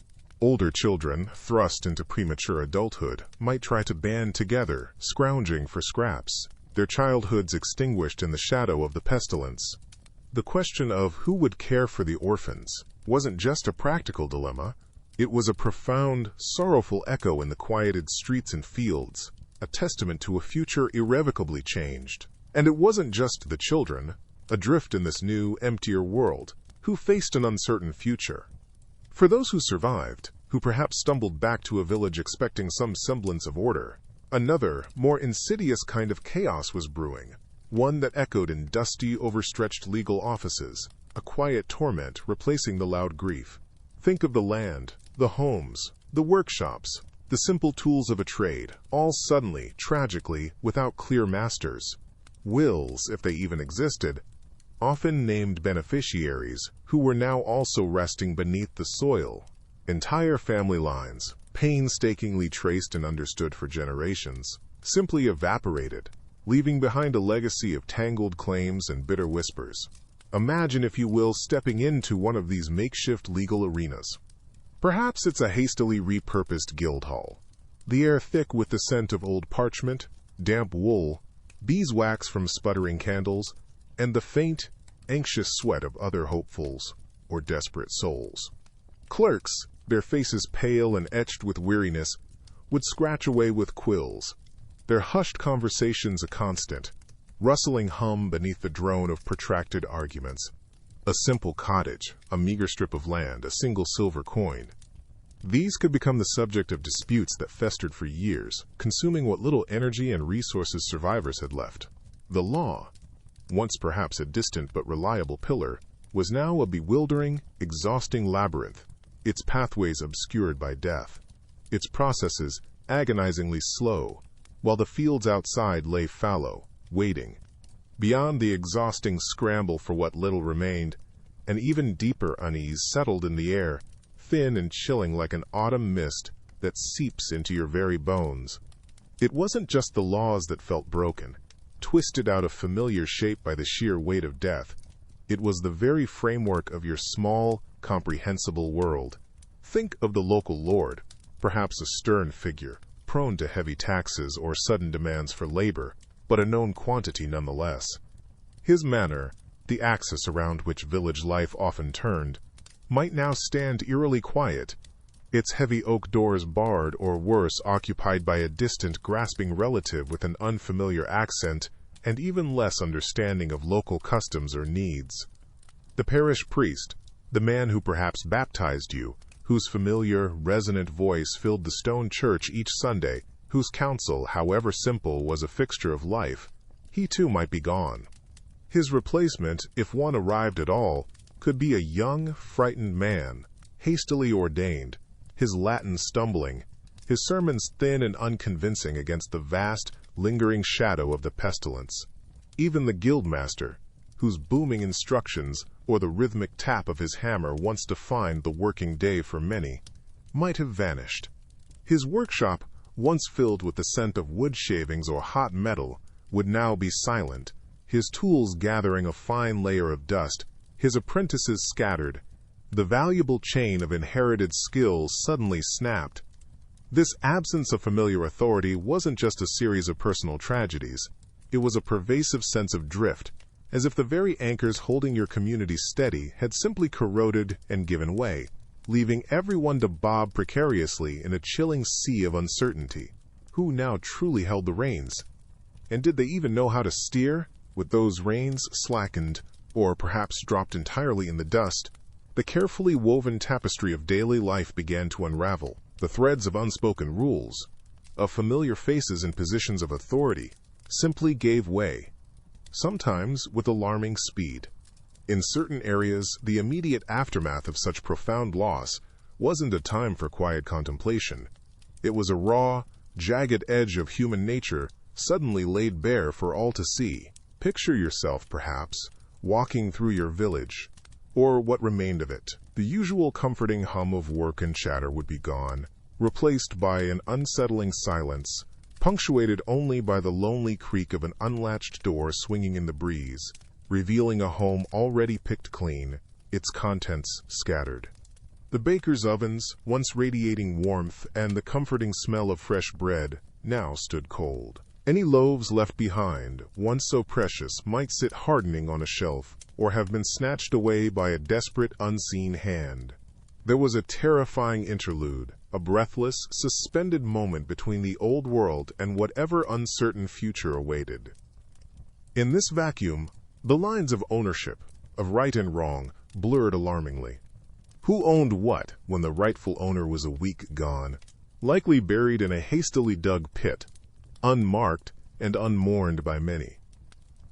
Older children, thrust into premature adulthood, might try to band together, scrounging for scraps, their childhoods extinguished in the shadow of the pestilence. The question of who would care for the orphans wasn't just a practical dilemma. It was a profound, sorrowful echo in the quieted streets and fields, a testament to a future irrevocably changed. And it wasn't just the children, adrift in this new, emptier world, who faced an uncertain future. For those who survived, who perhaps stumbled back to a village expecting some semblance of order, another, more insidious kind of chaos was brewing, one that echoed in dusty, overstretched legal offices, a quiet torment replacing the loud grief. Think of the land, the homes, the workshops, the simple tools of a trade, all suddenly, tragically, without clear masters. Wills, if they even existed, often named beneficiaries, who were now also resting beneath the soil. Entire family lines, painstakingly traced and understood for generations, simply evaporated, leaving behind a legacy of tangled claims and bitter whispers. Imagine, if you will, stepping into one of these makeshift legal arenas. Perhaps it's a hastily repurposed guild hall, the air thick with the scent of old parchment, damp wool, beeswax from sputtering candles, and the faint, anxious sweat of other hopefuls or desperate souls. Clerks, their faces pale and etched with weariness, would scratch away with quills, their hushed conversations a constant, rustling hum beneath the drone of protracted arguments. A simple cottage, a meager strip of land, a single silver coin. These could become the subject of disputes that festered for years, consuming what little energy and resources survivors had left. The law, once perhaps a distant but reliable pillar, was now a bewildering, exhausting labyrinth, its pathways obscured by death, its processes agonizingly slow, while the fields outside lay fallow, waiting. Beyond the exhausting scramble for what little remained, An even deeper unease settled in the air, thin and chilling like an autumn mist that seeps into your very bones. It wasn't just the laws that felt broken, twisted out of familiar shape by the sheer weight of death. It was the very framework of your small, comprehensible world. Think of the local lord, perhaps a stern figure, prone to heavy taxes or sudden demands for labor, but a known quantity nonetheless. His manor, the axis around which village life often turned, might now stand eerily quiet, its heavy oak doors barred or worse occupied by a distant, grasping relative with an unfamiliar accent and even less understanding of local customs or needs. The parish priest, the man who perhaps baptized you, whose familiar, resonant voice filled the stone church each Sunday, whose counsel, however simple, was a fixture of life, he too might be gone. His replacement, if one arrived at all, could be a young, frightened man, hastily ordained, his Latin stumbling, his sermons thin and unconvincing against the vast, lingering shadow of the pestilence. Even the guildmaster, whose booming instructions or the rhythmic tap of his hammer once defined the working day for many, might have vanished. His workshop, once filled with the scent of wood shavings or hot metal, would now be silent, his tools gathering a fine layer of dust, his apprentices scattered. The valuable chain of inherited skills suddenly snapped. This absence of familiar authority wasn't just a series of personal tragedies. It was a pervasive sense of drift, as if the very anchors holding your community steady had simply corroded and given way, leaving everyone to bob precariously in a chilling sea of uncertainty. Who now truly held the reins? And did they even know how to steer? With those reins slackened, or perhaps dropped entirely in the dust, the carefully woven tapestry of daily life began to unravel. The threads of unspoken rules, of familiar faces in positions of authority, simply gave way, sometimes with alarming speed. In certain areas, the immediate aftermath of such profound loss wasn't a time for quiet contemplation. It was a raw, jagged edge of human nature suddenly laid bare for all to see. Picture yourself, perhaps, walking through your village, or what remained of it. The usual comforting hum of work and chatter would be gone, replaced by an unsettling silence, punctuated only by the lonely creak of an unlatched door swinging in the breeze, revealing a home already picked clean, its contents scattered. The baker's ovens, once radiating warmth and the comforting smell of fresh bread, now stood cold. Any loaves left behind, once so precious, might sit hardening on a shelf, or have been snatched away by a desperate, unseen hand. There was a terrifying interlude, a breathless, suspended moment between the old world and whatever uncertain future awaited. In this vacuum, the lines of ownership, of right and wrong, blurred alarmingly. Who owned what when the rightful owner was a week gone, likely buried in a hastily dug pit, unmarked and unmourned by many?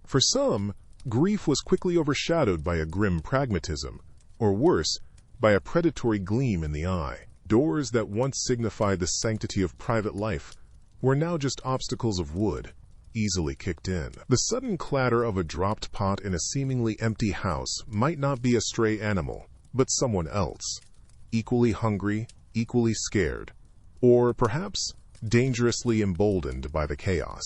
For some, grief was quickly overshadowed by a grim pragmatism, or worse, by a predatory gleam in the eye. Doors that once signified the sanctity of private life were now just obstacles of wood, easily kicked in. The sudden clatter of a dropped pot in a seemingly empty house might not be a stray animal, but someone else, equally hungry, equally scared, or perhaps dangerously emboldened by the chaos.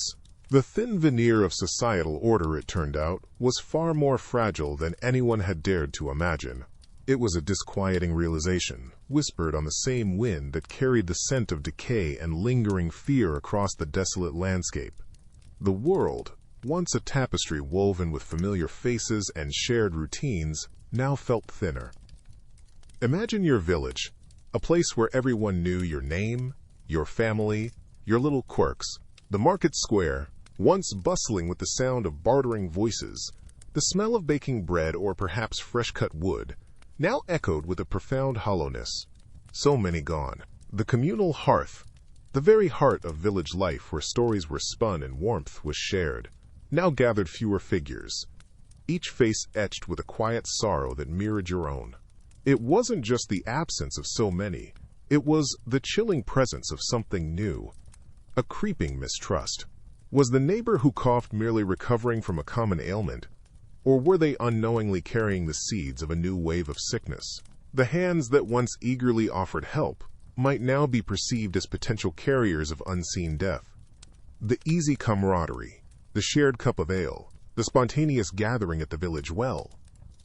The thin veneer of societal order, it turned out, was far more fragile than anyone had dared to imagine. It was a disquieting realization, whispered on the same wind that carried the scent of decay and lingering fear across the desolate landscape. The world, once a tapestry woven with familiar faces and shared routines, now felt thinner. Imagine your village, a place where everyone knew your name, your family, your little quirks. The market square, once bustling with the sound of bartering voices, the smell of baking bread or perhaps fresh-cut wood, now echoed with a profound hollowness. So many gone. The communal hearth, the very heart of village life where stories were spun and warmth was shared, now gathered fewer figures, each face etched with a quiet sorrow that mirrored your own. It wasn't just the absence of so many, it was the chilling presence of something new, a creeping mistrust. Was the neighbor who coughed merely recovering from a common ailment, Or were they unknowingly carrying the seeds of a new wave of sickness? The hands that once eagerly offered help might now be perceived as potential carriers of unseen death. The easy camaraderie, the shared cup of ale, the spontaneous gathering at the village well.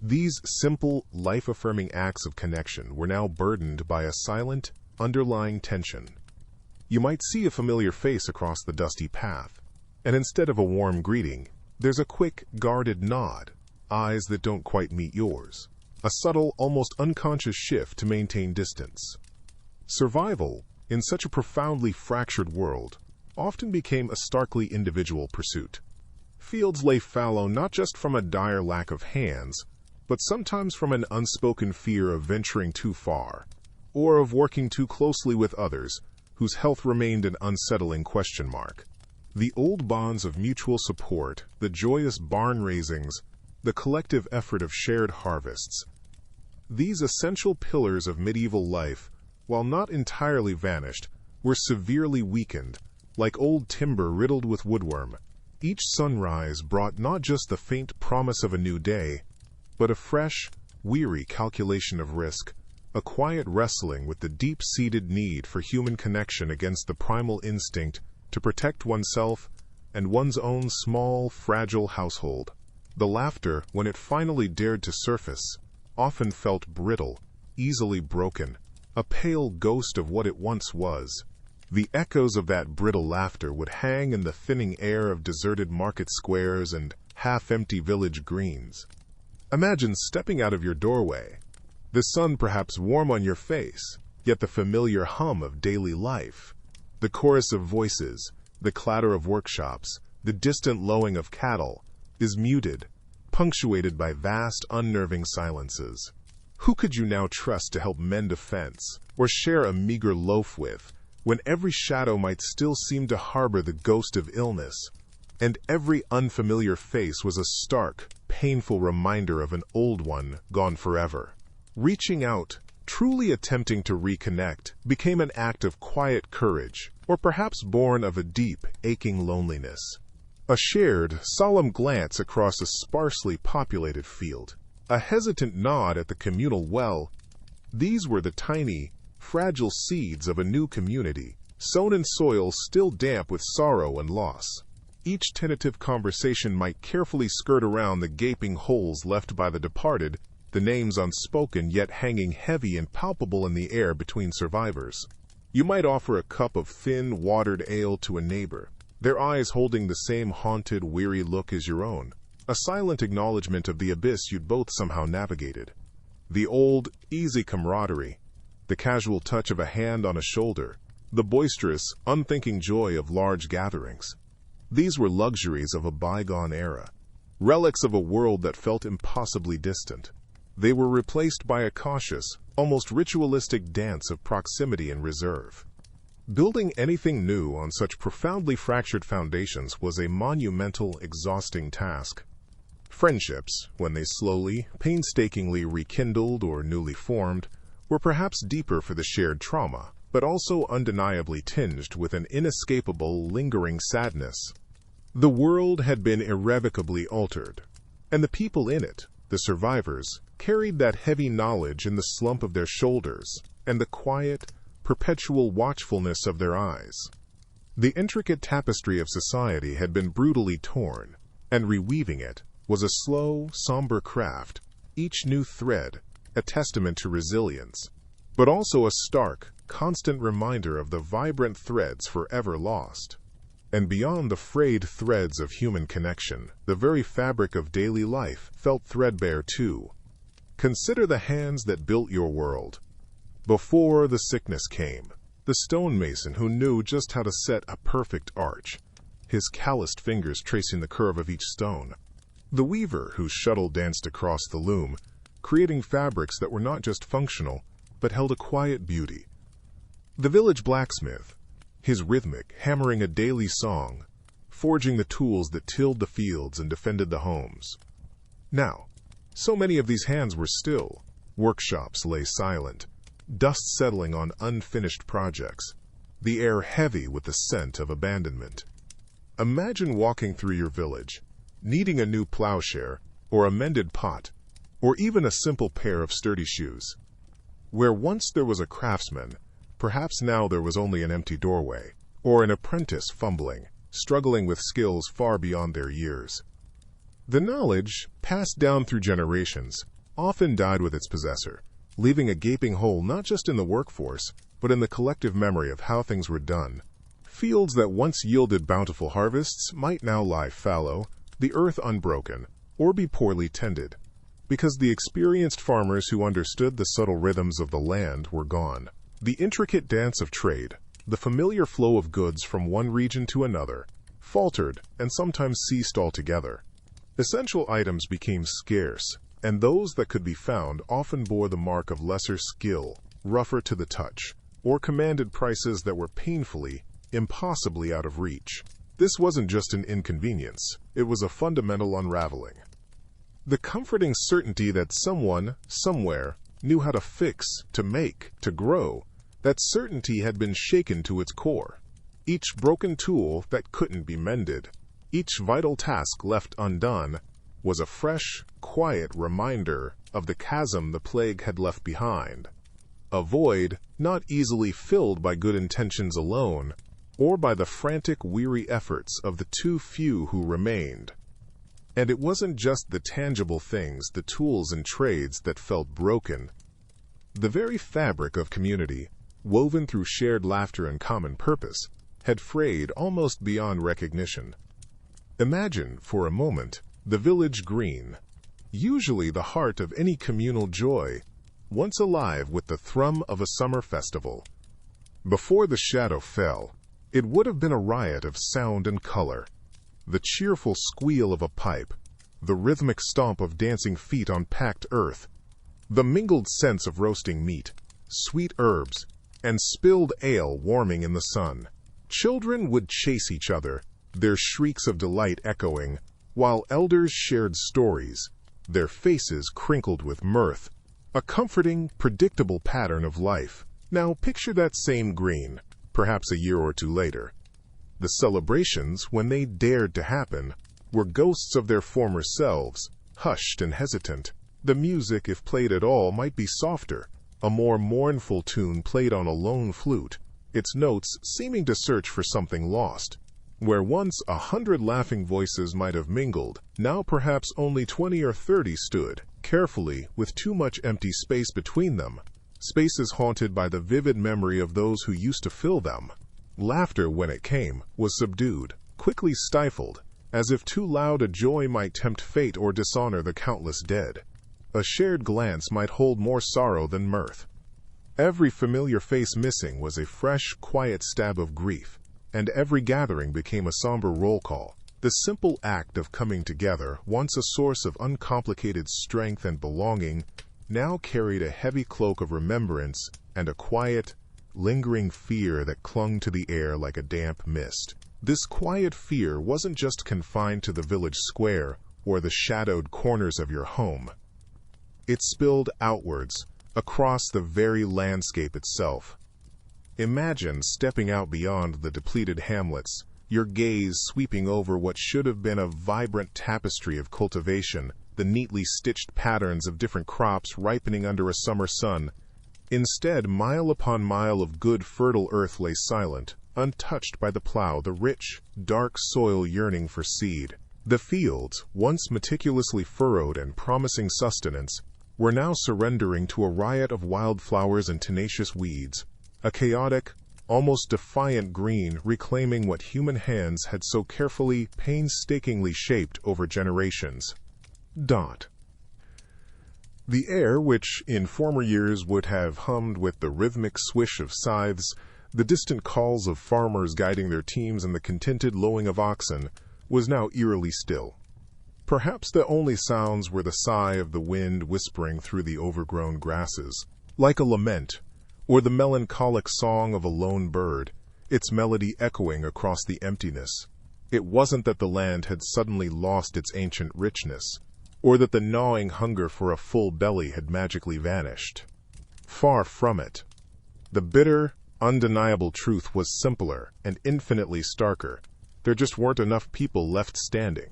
These simple, life-affirming acts of connection were now burdened by a silent, underlying tension. You might see a familiar face across the dusty path, and instead of a warm greeting, there's a quick, guarded nod, eyes that don't quite meet yours, a subtle, almost unconscious shift to maintain distance. Survival, in such a profoundly fractured world, often became a starkly individual pursuit. Fields lay fallow not just from a dire lack of hands, but sometimes from an unspoken fear of venturing too far, or of working too closely with others whose health remained an unsettling question mark. The old bonds of mutual support, the joyous barn raisings, the collective effort of shared harvests. These essential pillars of medieval life, while not entirely vanished, were severely weakened, like old timber riddled with woodworm. Each sunrise brought not just the faint promise of a new day, but a fresh, weary calculation of risk, a quiet wrestling with the deep-seated need for human connection against the primal instinct to protect oneself and one's own small, fragile household. The laughter, when it finally dared to surface, often felt brittle, easily broken, a pale ghost of what it once was. The echoes of that brittle laughter would hang in the thinning air of deserted market squares and half-empty village greens. Imagine stepping out of your doorway, the sun perhaps warm on your face, yet the familiar hum of daily life, the chorus of voices, the clatter of workshops, the distant lowing of cattle, is muted, punctuated by vast, unnerving silences. Who could you now trust to help mend a fence, or share a meager loaf with, when every shadow might still seem to harbor the ghost of illness, and every unfamiliar face was a stark, painful reminder of an old one gone forever? Reaching out, truly attempting to reconnect, became an act of quiet courage, or perhaps born of a deep, aching loneliness. A shared, solemn glance across a sparsely populated field, a hesitant nod at the communal well. These were the tiny, fragile seeds of a new community, sown in soil still damp with sorrow and loss. Each tentative conversation might carefully skirt around the gaping holes left by the departed, the names unspoken yet hanging heavy and palpable in the air between survivors. You might offer a cup of thin, watered ale to a neighbor, their eyes holding the same haunted, weary look as your own, a silent acknowledgement of the abyss you'd both somehow navigated. The old, easy camaraderie, the casual touch of a hand on a shoulder, the boisterous, unthinking joy of large gatherings. These were luxuries of a bygone era, relics of a world that felt impossibly distant. They were replaced by a cautious, almost ritualistic dance of proximity and reserve. Building anything new on such profoundly fractured foundations was a monumental, exhausting task. Friendships, when they slowly, painstakingly rekindled or newly formed, were perhaps deeper for the shared trauma, but also undeniably tinged with an inescapable, lingering sadness. The world had been irrevocably altered, and the people in it, the survivors, carried that heavy knowledge in the slump of their shoulders and the quiet, perpetual watchfulness of their eyes. The intricate tapestry of society had been brutally torn, and reweaving it was a slow, somber craft, each new thread a testament to resilience, but also a stark, constant reminder of the vibrant threads forever lost. And beyond the frayed threads of human connection, the very fabric of daily life felt threadbare too. Consider the hands that built your world. Before the sickness came, the stonemason who knew just how to set a perfect arch, his calloused fingers tracing the curve of each stone. The weaver whose shuttle danced across the loom, creating fabrics that were not just functional, but held a quiet beauty. The village blacksmith, his rhythmic, hammering a daily song, forging the tools that tilled the fields and defended the homes. Now, so many of these hands were still. Workshops lay silent, dust settling on unfinished projects, the air heavy with the scent of abandonment. Imagine walking through your village, needing a new plowshare, or a mended pot, or even a simple pair of sturdy shoes. Where once there was a craftsman, perhaps now there was only an empty doorway, or an apprentice fumbling, struggling with skills far beyond their years. The knowledge, passed down through generations, often died with its possessor, leaving a gaping hole not just in the workforce, but in the collective memory of how things were done. Fields that once yielded bountiful harvests might now lie fallow, the earth unbroken, or be poorly tended, because the experienced farmers who understood the subtle rhythms of the land were gone. The intricate dance of trade, the familiar flow of goods from one region to another, faltered and sometimes ceased altogether. Essential items became scarce, and those that could be found often bore the mark of lesser skill, rougher to the touch, or commanded prices that were painfully, impossibly out of reach. This wasn't just an inconvenience, it was a fundamental unraveling. The comforting certainty that someone, somewhere, knew how to fix, to make, to grow, that certainty had been shaken to its core. Each broken tool that couldn't be mended, each vital task left undone, was a fresh, quiet reminder of the chasm the plague had left behind. A void not easily filled by good intentions alone, or by the frantic, weary efforts of the too few who remained. And it wasn't just the tangible things, the tools and trades that felt broken. The very fabric of community, woven through shared laughter and common purpose, had frayed almost beyond recognition. Imagine, for a moment, the village green, usually the heart of any communal joy, once alive with the thrum of a summer festival. Before the shadow fell, it would have been a riot of sound and color. The cheerful squeal of a pipe, the rhythmic stomp of dancing feet on packed earth, the mingled scents of roasting meat, sweet herbs, and spilled ale warming in the sun. Children would chase each other, their shrieks of delight echoing, while elders shared stories, their faces crinkled with mirth. A comforting, predictable pattern of life. Now picture that same green, perhaps a year or two later. The celebrations, when they dared to happen, were ghosts of their former selves, hushed and hesitant. The music, if played at all, might be softer, a more mournful tune played on a lone flute, its notes seeming to search for something lost. Where once 100 laughing voices might have mingled, now perhaps only 20 or 30 stood, carefully, with too much empty space between them, spaces haunted by the vivid memory of those who used to fill them. Laughter, when it came, was subdued, quickly stifled, as if too loud a joy might tempt fate or dishonor the countless dead. A shared glance might hold more sorrow than mirth. Every familiar face missing was a fresh, quiet stab of grief, and every gathering became a somber roll call. The simple act of coming together, once a source of uncomplicated strength and belonging, now carried a heavy cloak of remembrance and a quiet, lingering fear that clung to the air like a damp mist. This quiet fear wasn't just confined to the village square or the shadowed corners of your home. It spilled outwards, across the very landscape itself. Imagine stepping out beyond the depleted hamlets, your gaze sweeping over what should have been a vibrant tapestry of cultivation, the neatly stitched patterns of different crops ripening under a summer sun. Instead, mile upon mile of good fertile earth lay silent, untouched by the plow, the rich, dark soil yearning for seed. The fields, once meticulously furrowed and promising sustenance, were now surrendering to a riot of wildflowers and tenacious weeds, a chaotic, almost defiant green reclaiming what human hands had so carefully, painstakingly shaped over generations. The air, which in former years would have hummed with the rhythmic swish of scythes, the distant calls of farmers guiding their teams, and the contented lowing of oxen, was now eerily still. Perhaps the only sounds were the sigh of the wind whispering through the overgrown grasses, like a lament, or the melancholic song of a lone bird, its melody echoing across the emptiness. It wasn't that the land had suddenly lost its ancient richness, or that the gnawing hunger for a full belly had magically vanished. Far from it. The bitter, undeniable truth was simpler and infinitely starker. There just weren't enough people left standing.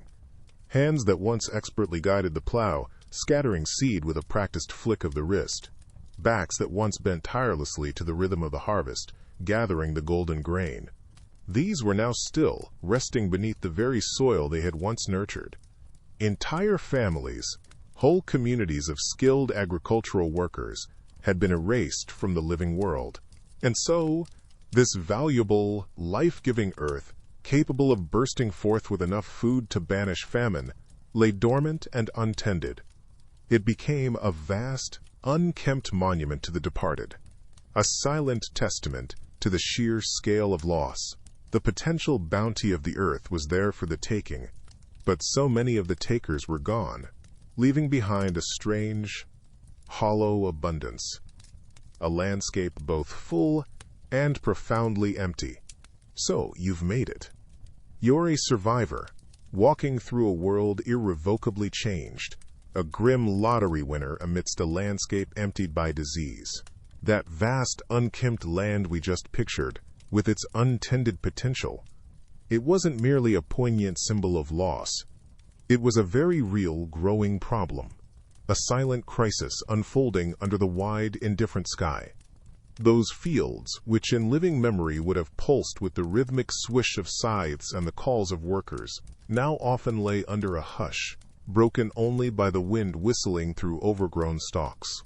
Hands that once expertly guided the plow, scattering seed with a practiced flick of the wrist. Backs that once bent tirelessly to the rhythm of the harvest, gathering the golden grain. These were now still, resting beneath the very soil they had once nurtured. Entire families, whole communities of skilled agricultural workers, had been erased from the living world. And so, this valuable, life-giving earth, capable of bursting forth with enough food to banish famine, lay dormant and untended. It became a vast, unkempt monument to the departed, a silent testament to the sheer scale of loss. The potential bounty of the earth was there for the taking, but so many of the takers were gone, leaving behind a strange, hollow abundance, a landscape both full and profoundly empty. So you've made it. You're a survivor, walking through a world irrevocably changed, a grim lottery winner amidst a landscape emptied by disease. That vast, unkempt land we just pictured, with its untended potential, it wasn't merely a poignant symbol of loss. It was a very real, growing problem, a silent crisis unfolding under the wide, indifferent sky. Those fields, which in living memory would have pulsed with the rhythmic swish of scythes and the calls of workers, now often lay under a hush, broken only by the wind whistling through overgrown stalks.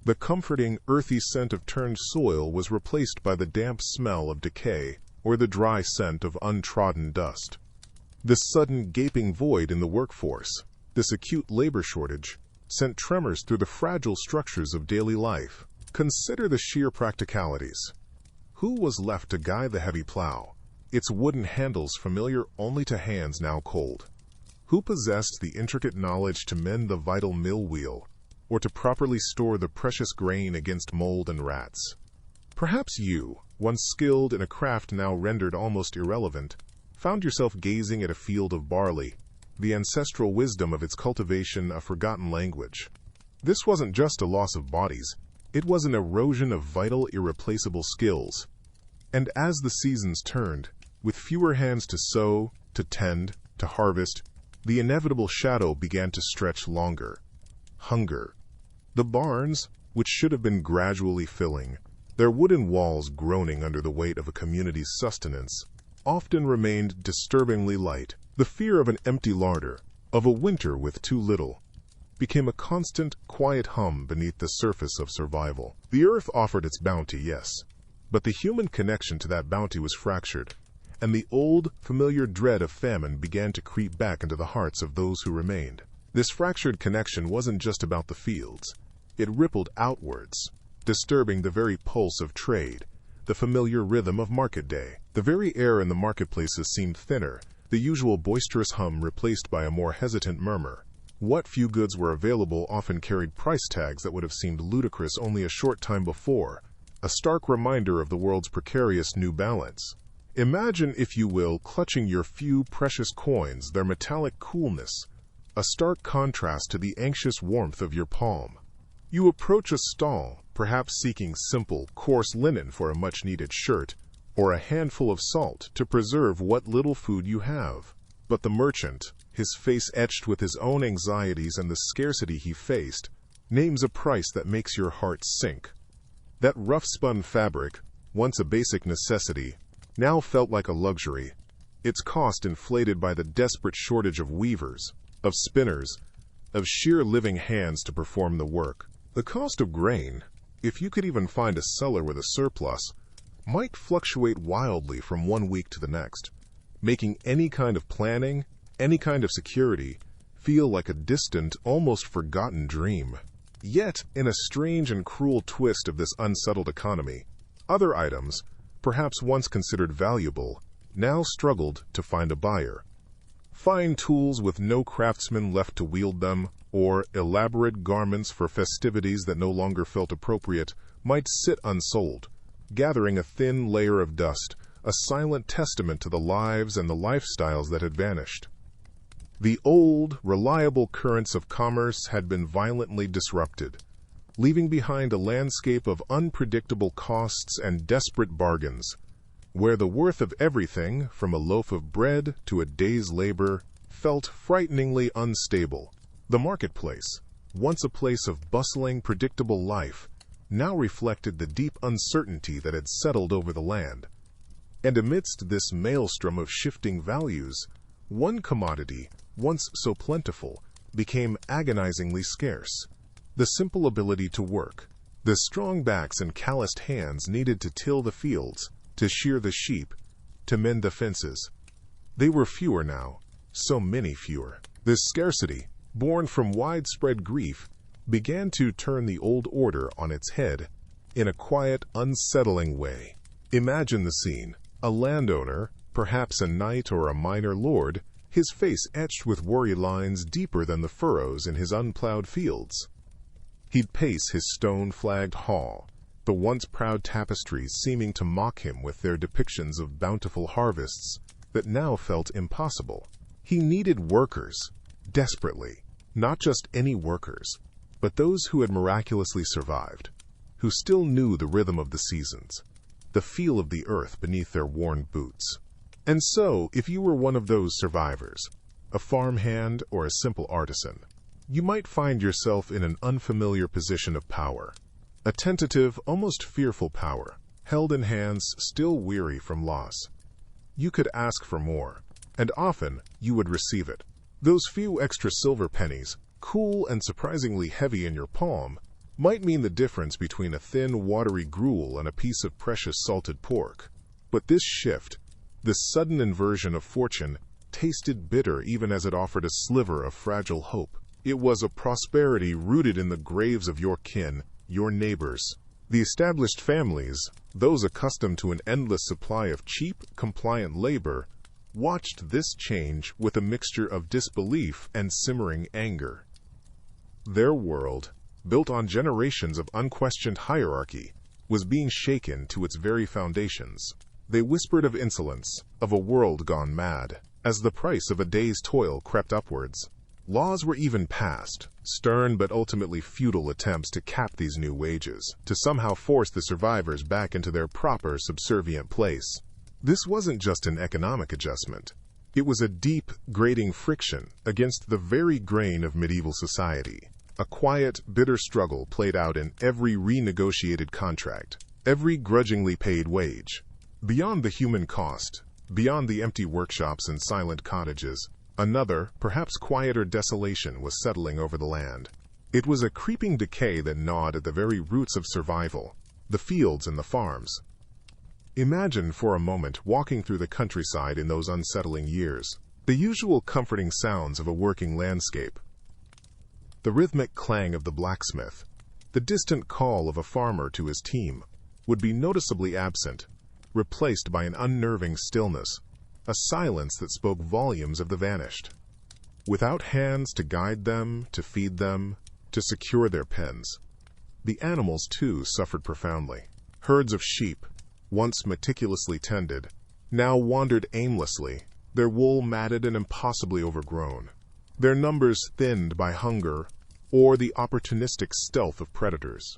The comforting, earthy scent of turned soil was replaced by the damp smell of decay or the dry scent of untrodden dust. This sudden gaping void in the workforce, this acute labor shortage, sent tremors through the fragile structures of daily life. Consider the sheer practicalities. Who was left to guide the heavy plow, its wooden handles familiar only to hands now cold? Who possessed the intricate knowledge to mend the vital mill wheel, or to properly store the precious grain against mold and rats? Perhaps you, once skilled in a craft now rendered almost irrelevant, found yourself gazing at a field of barley, the ancestral wisdom of its cultivation a forgotten language. This wasn't just a loss of bodies, it was an erosion of vital, irreplaceable skills. And as the seasons turned, with fewer hands to sow, to tend, to harvest, the inevitable shadow began to stretch longer. Hunger. The barns, which should have been gradually filling, their wooden walls groaning under the weight of a community's sustenance, often remained disturbingly light. The fear of an empty larder, of a winter with too little, became a constant, quiet hum beneath the surface of survival. The earth offered its bounty, yes, but the human connection to that bounty was fractured, and the old, familiar dread of famine began to creep back into the hearts of those who remained. This fractured connection wasn't just about the fields. It rippled outwards, disturbing the very pulse of trade, the familiar rhythm of market day. The very air in the marketplaces seemed thinner, the usual boisterous hum replaced by a more hesitant murmur. What few goods were available often carried price tags that would have seemed ludicrous only a short time before, a stark reminder of the world's precarious new balance. Imagine, if you will, clutching your few precious coins, their metallic coolness, a stark contrast to the anxious warmth of your palm. You approach a stall, perhaps seeking simple, coarse linen for a much-needed shirt, or a handful of salt to preserve what little food you have. But the merchant, his face etched with his own anxieties and the scarcity he faced, names a price that makes your heart sink. That rough-spun fabric, once a basic necessity, now felt like a luxury, its cost inflated by the desperate shortage of weavers, of spinners, of sheer living hands to perform the work. The cost of grain, if you could even find a seller with a surplus, might fluctuate wildly from one week to the next, making any kind of planning, any kind of security, feel like a distant, almost forgotten dream. Yet, in a strange and cruel twist of this unsettled economy, other items, perhaps once considered valuable, now struggled to find a buyer. Fine tools with no craftsman left to wield them, or elaborate garments for festivities that no longer felt appropriate, might sit unsold, gathering a thin layer of dust, a silent testament to the lives and the lifestyles that had vanished. The old, reliable currents of commerce had been violently disrupted, leaving behind a landscape of unpredictable costs and desperate bargains, where the worth of everything, from a loaf of bread to a day's labor, felt frighteningly unstable. The marketplace, once a place of bustling, predictable life, now reflected the deep uncertainty that had settled over the land. And amidst this maelstrom of shifting values, one commodity, once so plentiful, became agonizingly scarce: the simple ability to work. The strong backs and calloused hands needed to till the fields, to shear the sheep, to mend the fences. They were fewer now, so many fewer. This scarcity, born from widespread grief, began to turn the old order on its head in a quiet, unsettling way. Imagine the scene: a landowner, perhaps a knight or a minor lord, his face etched with worry lines deeper than the furrows in his unplowed fields. He'd pace his stone-flagged hall, the once proud tapestries seeming to mock him with their depictions of bountiful harvests that now felt impossible. He needed workers, desperately. Not just any workers, but those who had miraculously survived, who still knew the rhythm of the seasons, the feel of the earth beneath their worn boots. And so, if you were one of those survivors, a farmhand or a simple artisan, you might find yourself in an unfamiliar position of power, a tentative, almost fearful power, held in hands still weary from loss. You could ask for more, and often you would receive it. Those few extra silver pennies, cool and surprisingly heavy in your palm, might mean the difference between a thin, watery gruel and a piece of precious salted pork. But this shift, this sudden inversion of fortune, tasted bitter even as it offered a sliver of fragile hope. It was a prosperity rooted in the graves of your kin, your neighbors. The established families, those accustomed to an endless supply of cheap, compliant labor, watched this change with a mixture of disbelief and simmering anger. Their world, built on generations of unquestioned hierarchy, was being shaken to its very foundations. They whispered of insolence, of a world gone mad, as the price of a day's toil crept upwards. Laws were even passed, stern but ultimately futile attempts to cap these new wages, to somehow force the survivors back into their proper subservient place. This wasn't just an economic adjustment. It was a deep, grating friction against the very grain of medieval society. A quiet, bitter struggle played out in every renegotiated contract, every grudgingly paid wage. Beyond the human cost, beyond the empty workshops and silent cottages, another, perhaps quieter desolation was settling over the land. It was a creeping decay that gnawed at the very roots of survival, the fields and the farms. Imagine for a moment walking through the countryside in those unsettling years. The usual comforting sounds of a working landscape, the rhythmic clang of the blacksmith, the distant call of a farmer to his team, would be noticeably absent, replaced by an unnerving stillness, a silence that spoke volumes of the vanished. Without hands to guide them, to feed them, to secure their pens, the animals too suffered profoundly. Herds of sheep, once meticulously tended, now wandered aimlessly, their wool matted and impossibly overgrown, their numbers thinned by hunger or the opportunistic stealth of predators.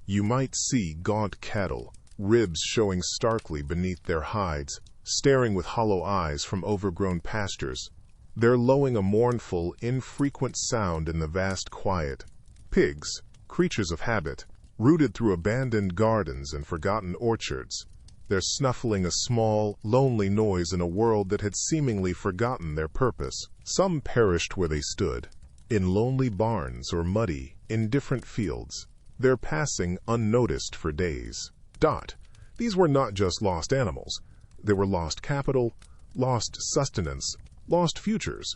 You might see gaunt cattle, ribs showing starkly beneath their hides, staring with hollow eyes from overgrown pastures, their lowing a mournful, infrequent sound in the vast quiet. Pigs, creatures of habit, rooted through abandoned gardens and forgotten orchards, their snuffling a small, lonely noise in a world that had seemingly forgotten their purpose. Some perished where they stood, in lonely barns or muddy, indifferent fields, their passing unnoticed for days. These were not just lost animals. They were lost capital, lost sustenance, lost futures.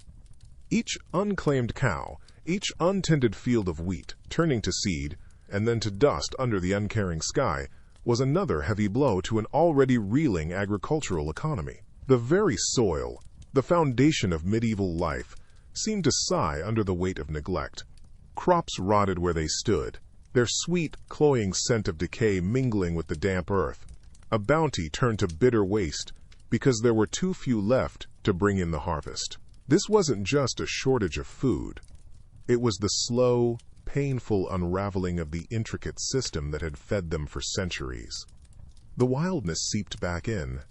Each unclaimed cow, each untended field of wheat, turning to seed and then to dust under the uncaring sky, was another heavy blow to an already reeling agricultural economy. The very soil, the foundation of medieval life, seemed to sigh under the weight of neglect. Crops rotted where they stood, their sweet, cloying scent of decay mingling with the damp earth. A bounty turned to bitter waste because there were too few left to bring in the harvest. This wasn't just a shortage of food. It was the slow, painful unraveling of the intricate system that had fed them for centuries. The wildness seeped back in,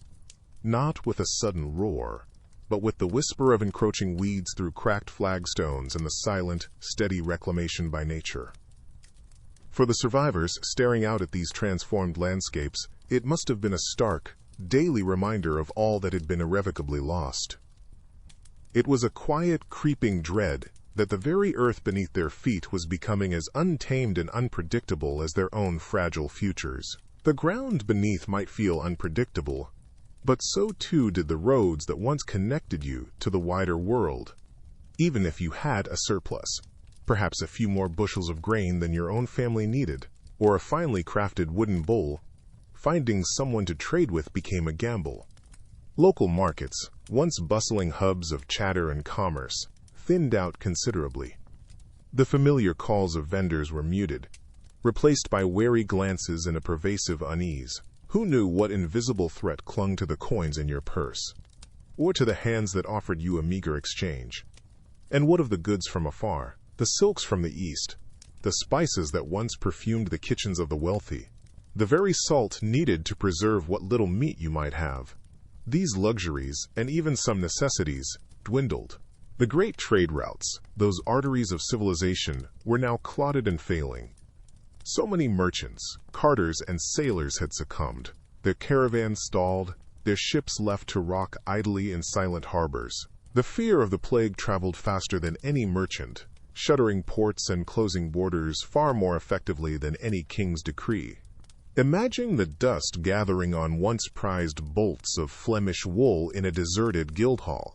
not with a sudden roar, but with the whisper of encroaching weeds through cracked flagstones and the silent, steady reclamation by nature. For the survivors staring out at these transformed landscapes, it must have been a stark, daily reminder of all that had been irrevocably lost. It was a quiet, creeping dread that the very earth beneath their feet was becoming as untamed and unpredictable as their own fragile futures. The ground beneath might feel unpredictable, but so too did the roads that once connected you to the wider world. Even if you had a surplus, perhaps a few more bushels of grain than your own family needed, or a finely crafted wooden bowl, finding someone to trade with became a gamble. Local markets, once bustling hubs of chatter and commerce, thinned out considerably. The familiar calls of vendors were muted, replaced by wary glances and a pervasive unease. Who knew what invisible threat clung to the coins in your purse, or to the hands that offered you a meager exchange? And what of the goods from afar, the silks from the east, the spices that once perfumed the kitchens of the wealthy, the very salt needed to preserve what little meat you might have? These luxuries, and even some necessities, dwindled. The great trade routes, those arteries of civilization, were now clotted and failing. So many merchants, carters, and sailors had succumbed, their caravans stalled, their ships left to rock idly in silent harbors. The fear of the plague traveled faster than any merchant, shuttering ports and closing borders far more effectively than any king's decree. Imagine the dust gathering on once prized bolts of Flemish wool in a deserted guild hall,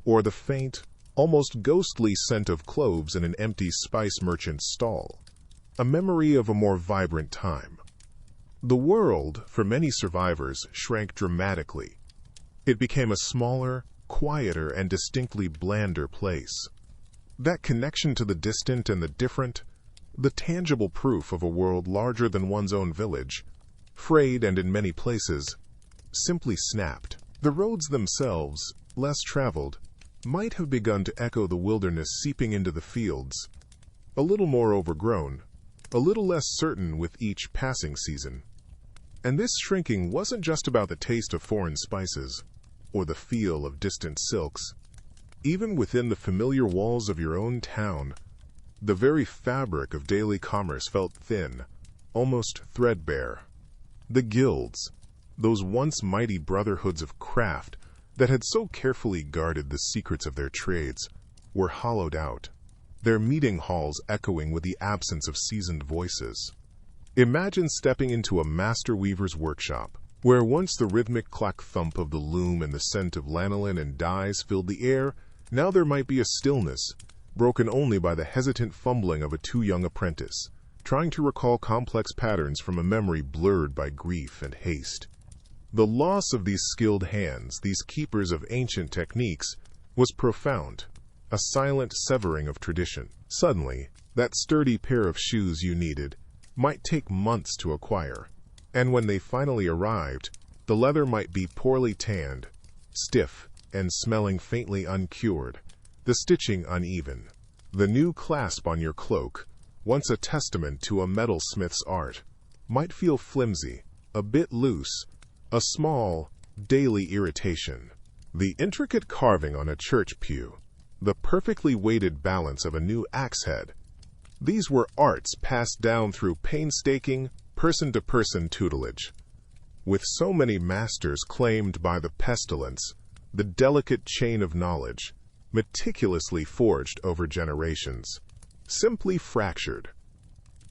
or the faint, almost ghostly scent of cloves in an empty spice merchant's stall, a memory of a more vibrant time. The world, for many survivors, shrank dramatically. It became a smaller, quieter, and distinctly blander place. That connection to the distant and the different, the tangible proof of a world larger than one's own village, frayed and in many places, simply snapped. The roads themselves, less traveled, might have begun to echo the wilderness seeping into the fields, a little more overgrown, a little less certain with each passing season. And this shrinking wasn't just about the taste of foreign spices, or the feel of distant silks. Even within the familiar walls of your own town, the very fabric of daily commerce felt thin, almost threadbare. The guilds, those once mighty brotherhoods of craft that had so carefully guarded the secrets of their trades, were hollowed out, their meeting halls echoing with the absence of seasoned voices. Imagine stepping into a master weaver's workshop, where once the rhythmic clack-thump of the loom and the scent of lanolin and dyes filled the air. Now there might be a stillness, broken only by the hesitant fumbling of a too young apprentice, trying to recall complex patterns from a memory blurred by grief and haste. The loss of these skilled hands, these keepers of ancient techniques, was profound, a silent severing of tradition. Suddenly, that sturdy pair of shoes you needed might take months to acquire, and when they finally arrived, the leather might be poorly tanned, stiff, and smelling faintly uncured, the stitching uneven. The new clasp on your cloak, once a testament to a metalsmith's art, might feel flimsy, a bit loose, a small, daily irritation. The intricate carving on a church pew, the perfectly weighted balance of a new axe head, these were arts passed down through painstaking, person-to-person tutelage. With so many masters claimed by the pestilence, the delicate chain of knowledge, meticulously forged over generations, simply fractured.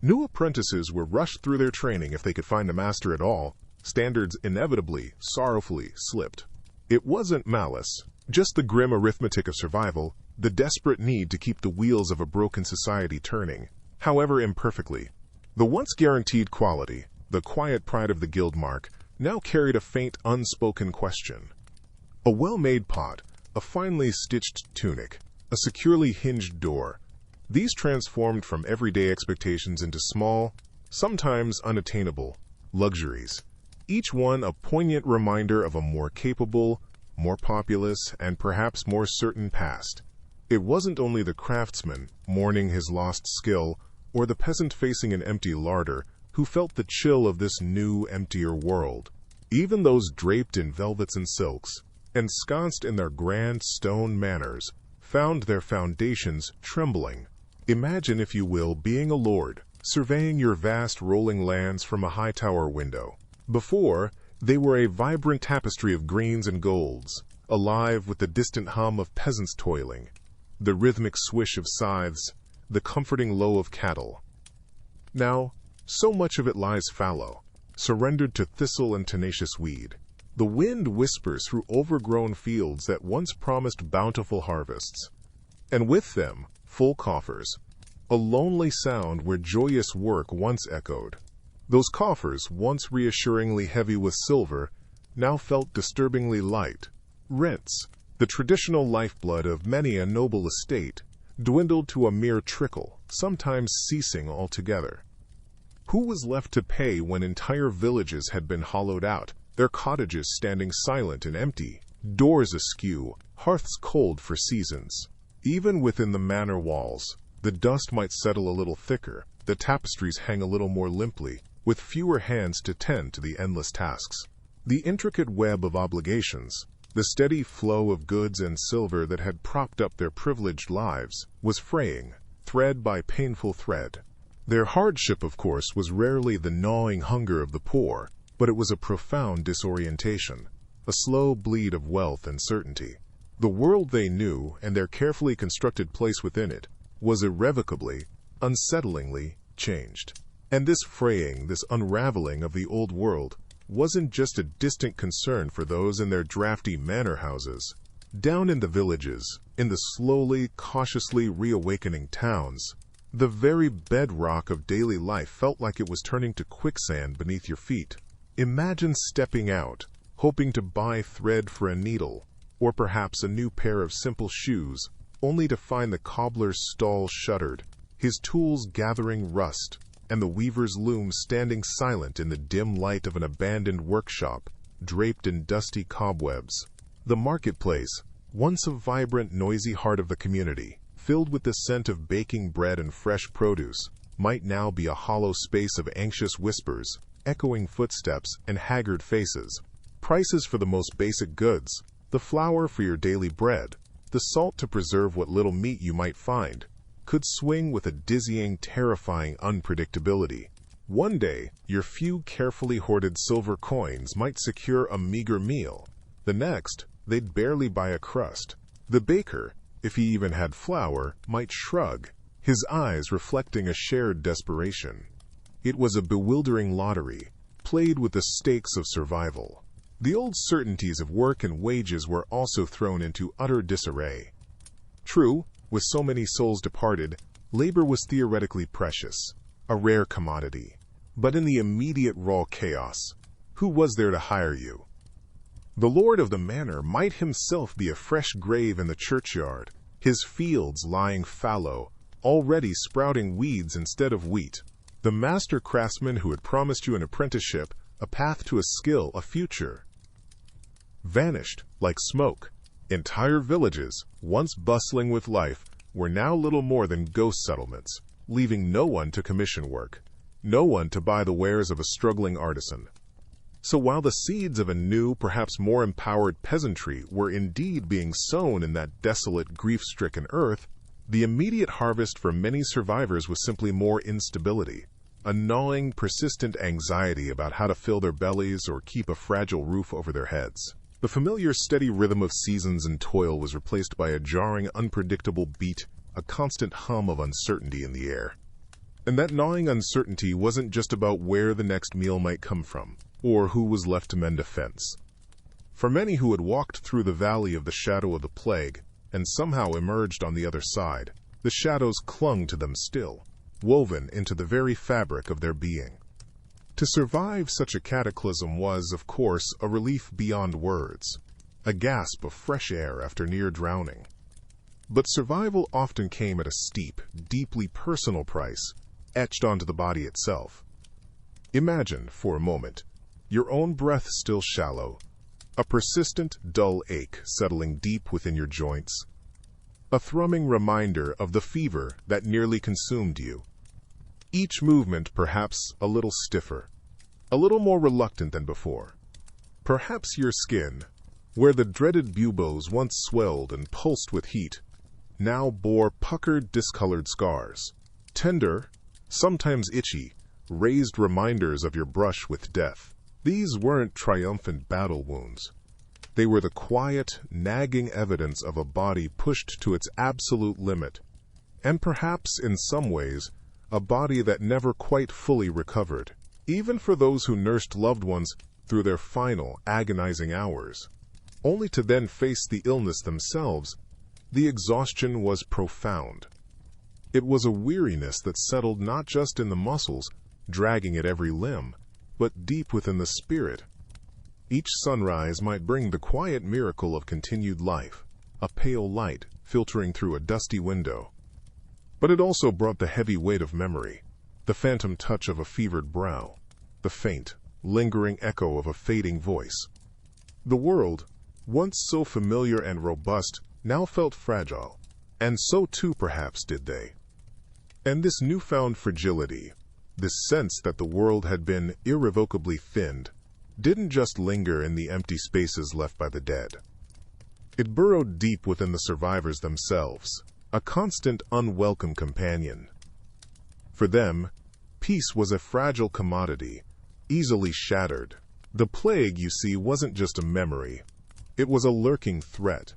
New apprentices were rushed through their training if they could find a master at all. Standards inevitably, sorrowfully slipped. It wasn't malice, just the grim arithmetic of survival, the desperate need to keep the wheels of a broken society turning, however imperfectly. The once guaranteed quality, the quiet pride of the guild mark, now carried a faint, unspoken question. A well-made pot, a finely stitched tunic, a securely hinged door, these transformed from everyday expectations into small, sometimes unattainable, luxuries, each one a poignant reminder of a more capable, more populous, and perhaps more certain past. It wasn't only the craftsman, mourning his lost skill, or the peasant facing an empty larder, who felt the chill of this new, emptier world. Even those draped in velvets and silks, ensconced in their grand stone manors, found their foundations trembling. Imagine, if you will, being a lord, surveying your vast rolling lands from a high tower window. Before, they were a vibrant tapestry of greens and golds, alive with the distant hum of peasants toiling, the rhythmic swish of scythes, the comforting low of cattle. Now, so much of it lies fallow, surrendered to thistle and tenacious weed. The wind whispers through overgrown fields that once promised bountiful harvests, and with them, full coffers, a lonely sound where joyous work once echoed. Those coffers, once reassuringly heavy with silver, now felt disturbingly light. Rents, the traditional lifeblood of many a noble estate, dwindled to a mere trickle, sometimes ceasing altogether. Who was left to pay when entire villages had been hollowed out, their cottages standing silent and empty, doors askew, hearths cold for seasons? Even within the manor walls, the dust might settle a little thicker, the tapestries hang a little more limply, with fewer hands to tend to the endless tasks. The intricate web of obligations, the steady flow of goods and silver that had propped up their privileged lives, was fraying, thread by painful thread. Their hardship, of course, was rarely the gnawing hunger of the poor, but it was a profound disorientation, a slow bleed of wealth and certainty. The world they knew, and their carefully constructed place within it, was irrevocably, unsettlingly changed. And this fraying, this unraveling of the old world, wasn't just a distant concern for those in their drafty manor houses. Down in the villages, in the slowly, cautiously reawakening towns, the very bedrock of daily life felt like it was turning to quicksand beneath your feet. Imagine stepping out, hoping to buy thread for a needle, or perhaps a new pair of simple shoes, only to find the cobbler's stall shuttered, his tools gathering rust, and the weaver's loom standing silent in the dim light of an abandoned workshop, draped in dusty cobwebs. The marketplace, once a vibrant, noisy heart of the community, filled with the scent of baking bread and fresh produce, might now be a hollow space of anxious whispers, echoing footsteps, and haggard faces. Prices for the most basic goods, the flour for your daily bread, the salt to preserve what little meat you might find, could swing with a dizzying, terrifying unpredictability. One day, your few carefully hoarded silver coins might secure a meager meal. The next, they'd barely buy a crust. The baker, if he even had flour, might shrug, his eyes reflecting a shared desperation. It was a bewildering lottery, played with the stakes of survival. The old certainties of work and wages were also thrown into utter disarray. True, with so many souls departed, labor was theoretically precious, a rare commodity. But in the immediate raw chaos, who was there to hire you? The lord of the manor might himself be a fresh grave in the churchyard, his fields lying fallow, already sprouting weeds instead of wheat. The master craftsman who had promised you an apprenticeship, a path to a skill, a future, vanished like smoke. Entire villages, once bustling with life, were now little more than ghost settlements, leaving no one to commission work, no one to buy the wares of a struggling artisan. So while the seeds of a new, perhaps more empowered peasantry were indeed being sown in that desolate, grief-stricken earth, the immediate harvest for many survivors was simply more instability, a gnawing, persistent anxiety about how to fill their bellies or keep a fragile roof over their heads. The familiar steady rhythm of seasons and toil was replaced by a jarring, unpredictable beat, a constant hum of uncertainty in the air. And that gnawing uncertainty wasn't just about where the next meal might come from, or who was left to mend a fence. For many who had walked through the valley of the shadow of the plague, and somehow emerged on the other side, the shadows clung to them still, woven into the very fabric of their being. To survive such a cataclysm was, of course, a relief beyond words, a gasp of fresh air after near drowning. But survival often came at a steep, deeply personal price, etched onto the body itself. Imagine, for a moment, your own breath still shallow, a persistent, dull ache settling deep within your joints, a thrumming reminder of the fever that nearly consumed you. Each movement perhaps a little stiffer, a little more reluctant than before. Perhaps your skin, where the dreaded buboes once swelled and pulsed with heat, now bore puckered, discolored scars. Tender, sometimes itchy, raised reminders of your brush with death. These weren't triumphant battle wounds. They were the quiet, nagging evidence of a body pushed to its absolute limit, and perhaps, in some ways, a body that never quite fully recovered, even for those who nursed loved ones through their final, agonizing hours. Only to then face the illness themselves. The exhaustion was profound. It was a weariness that settled not just in the muscles, dragging at every limb, but deep within the spirit. Each sunrise might bring the quiet miracle of continued life, a pale light filtering through a dusty window. But it also brought the heavy weight of memory, the phantom touch of a fevered brow, the faint, lingering echo of a fading voice. The world, once so familiar and robust, now felt fragile, and so too perhaps did they. And this newfound fragility, this sense that the world had been irrevocably thinned, didn't just linger in the empty spaces left by the dead. It burrowed deep within the survivors themselves, a constant, unwelcome companion. For them, peace was a fragile commodity, easily shattered. The plague, you see, wasn't just a memory. It was a lurking threat,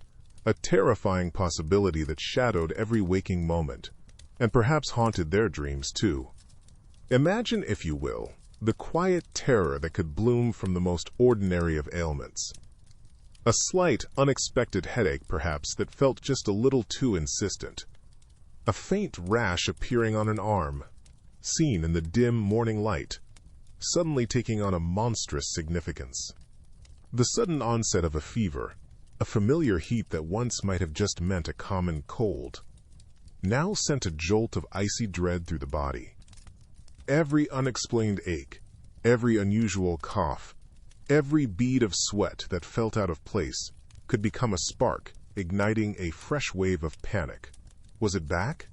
a terrifying possibility that shadowed every waking moment, and perhaps haunted their dreams too. Imagine, if you will, the quiet terror that could bloom from the most ordinary of ailments. A slight, unexpected headache, perhaps, that felt just a little too insistent. A faint rash appearing on an arm, seen in the dim morning light, suddenly taking on a monstrous significance. The sudden onset of a fever, a familiar heat that once might have just meant a common cold, now sent a jolt of icy dread through the body. Every unexplained ache, every unusual cough, every bead of sweat that felt out of place could become a spark, igniting a fresh wave of panic. Was it back?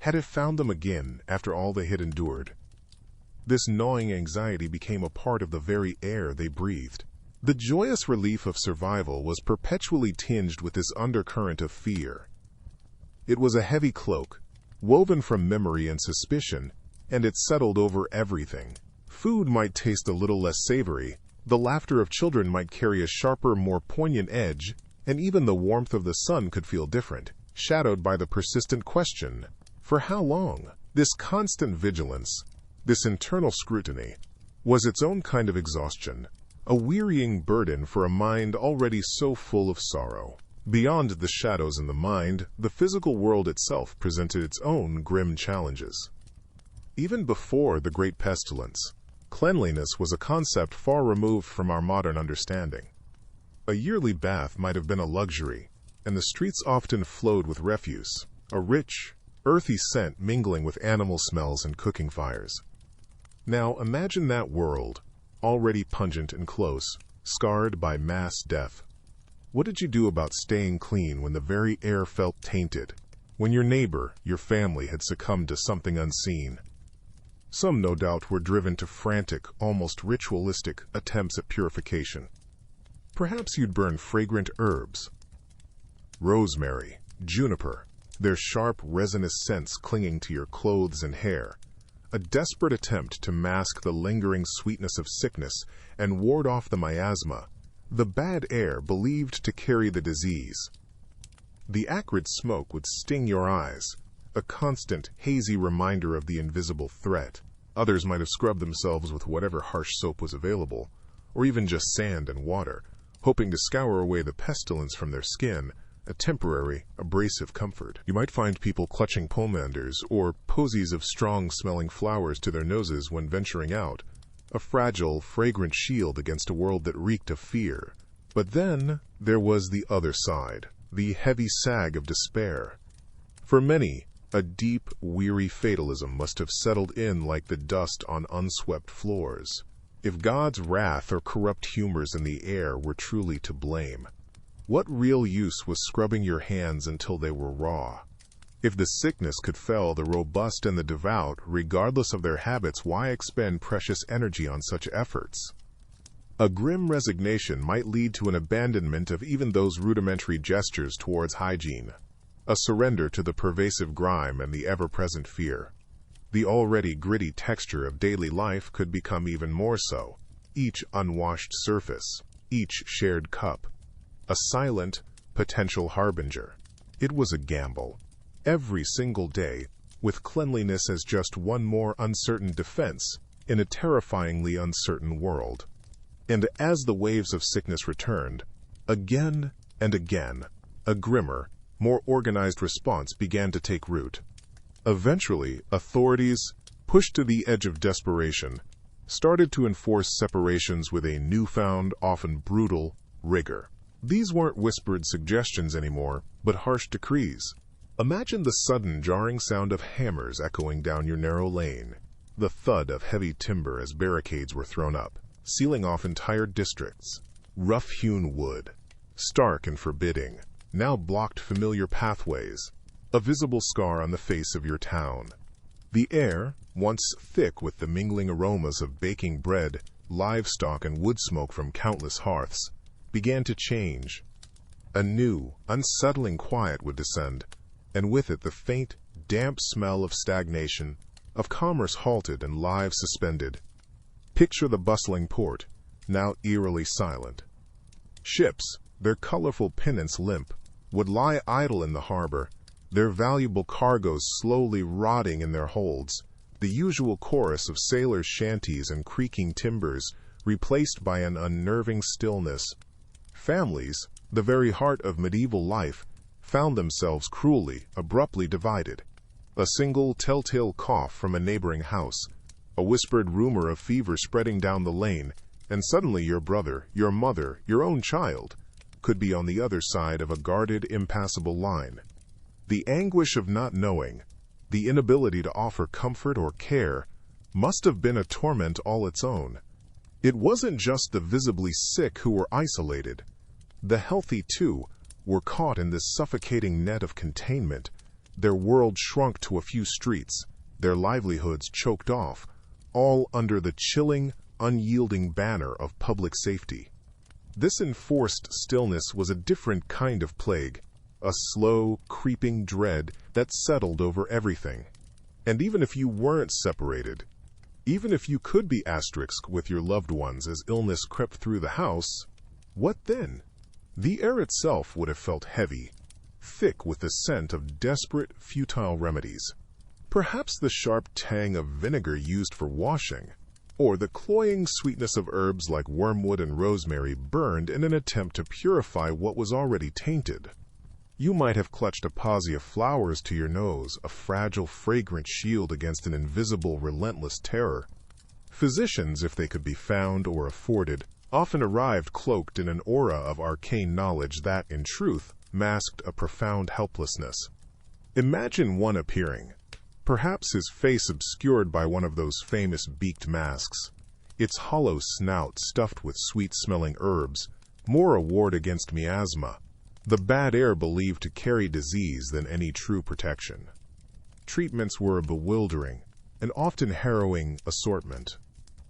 Had it found them again after all they had endured? This gnawing anxiety became a part of the very air they breathed. The joyous relief of survival was perpetually tinged with this undercurrent of fear. It was a heavy cloak, woven from memory and suspicion, and it settled over everything. Food might taste a little less savory, the laughter of children might carry a sharper, more poignant edge, and even the warmth of the sun could feel different, shadowed by the persistent question, for how long? This constant vigilance, this internal scrutiny, was its own kind of exhaustion, a wearying burden for a mind already so full of sorrow. Beyond the shadows in the mind, the physical world itself presented its own grim challenges. Even before the Great Pestilence, cleanliness was a concept far removed from our modern understanding. A yearly bath might have been a luxury, and the streets often flowed with refuse, a rich, earthy scent mingling with animal smells and cooking fires. Now imagine that world, already pungent and close, scarred by mass death. What did you do about staying clean when the very air felt tainted, when your neighbor, your family, had succumbed to something unseen? Some, no doubt, were driven to frantic, almost ritualistic attempts at purification. Perhaps you'd burn fragrant herbs, rosemary, juniper, their sharp, resinous scents clinging to your clothes and hair, a desperate attempt to mask the lingering sweetness of sickness and ward off the miasma, the bad air believed to carry the disease. The acrid smoke would sting your eyes, a constant, hazy reminder of the invisible threat. Others might have scrubbed themselves with whatever harsh soap was available, or even just sand and water, hoping to scour away the pestilence from their skin, a temporary, abrasive comfort. You might find people clutching pomanders or posies of strong-smelling flowers to their noses when venturing out, a fragile, fragrant shield against a world that reeked of fear. But then there was the other side, the heavy sag of despair. For many, a deep, weary fatalism must have settled in like the dust on unswept floors. If God's wrath or corrupt humors in the air were truly to blame, what real use was scrubbing your hands until they were raw? If the sickness could fell the robust and the devout, regardless of their habits, why expend precious energy on such efforts? A grim resignation might lead to an abandonment of even those rudimentary gestures towards hygiene, a surrender to the pervasive grime and the ever-present fear. The already gritty texture of daily life could become even more so, each unwashed surface, each shared cup, a silent, potential harbinger. It was a gamble. Every single day, with cleanliness as just one more uncertain defense in a terrifyingly uncertain world. And as the waves of sickness returned, again and again, a grimmer, more organized response began to take root. Eventually, authorities, pushed to the edge of desperation, started to enforce separations with a newfound, often brutal, rigor. These weren't whispered suggestions anymore, but harsh decrees. Imagine the sudden, jarring sound of hammers echoing down your narrow lane, the thud of heavy timber as barricades were thrown up, sealing off entire districts. Rough-hewn wood, stark and forbidding, now blocked familiar pathways, a visible scar on the face of your town. The air, once thick with the mingling aromas of baking bread, livestock, and wood smoke from countless hearths, began to change. A new, unsettling quiet would descend, and with it the faint, damp smell of stagnation, of commerce halted and lives suspended. Picture the bustling port, now eerily silent. Ships, their colorful pennants limp, would lie idle in the harbor, their valuable cargoes slowly rotting in their holds, the usual chorus of sailors' shanties and creaking timbers replaced by an unnerving stillness. Families, the very heart of medieval life, found themselves cruelly, abruptly divided. A single telltale cough from a neighboring house, a whispered rumor of fever spreading down the lane, and suddenly your brother, your mother, your own child, could be on the other side of a guarded, impassable line. The anguish of not knowing, the inability to offer comfort or care, must have been a torment all its own. It wasn't just the visibly sick who were isolated. The healthy, too, were caught in this suffocating net of containment, their world shrunk to a few streets, their livelihoods choked off, all under the chilling, unyielding banner of public safety. This enforced stillness was a different kind of plague, a slow, creeping dread that settled over everything. And even if you weren't separated, even if you could be asterisked with your loved ones as illness crept through the house, what then? The air itself would have felt heavy, thick with the scent of desperate, futile remedies. Perhaps the sharp tang of vinegar used for washing, or the cloying sweetness of herbs like wormwood and rosemary burned in an attempt to purify what was already tainted. You might have clutched a posy of flowers to your nose, a fragile, fragrant shield against an invisible, relentless terror. Physicians, if they could be found or afforded, often arrived cloaked in an aura of arcane knowledge that, in truth, masked a profound helplessness. Imagine one appearing, perhaps his face obscured by one of those famous beaked masks, its hollow snout stuffed with sweet-smelling herbs, more a ward against miasma, the bad air believed to carry disease than any true protection. Treatments were a bewildering and often harrowing assortment.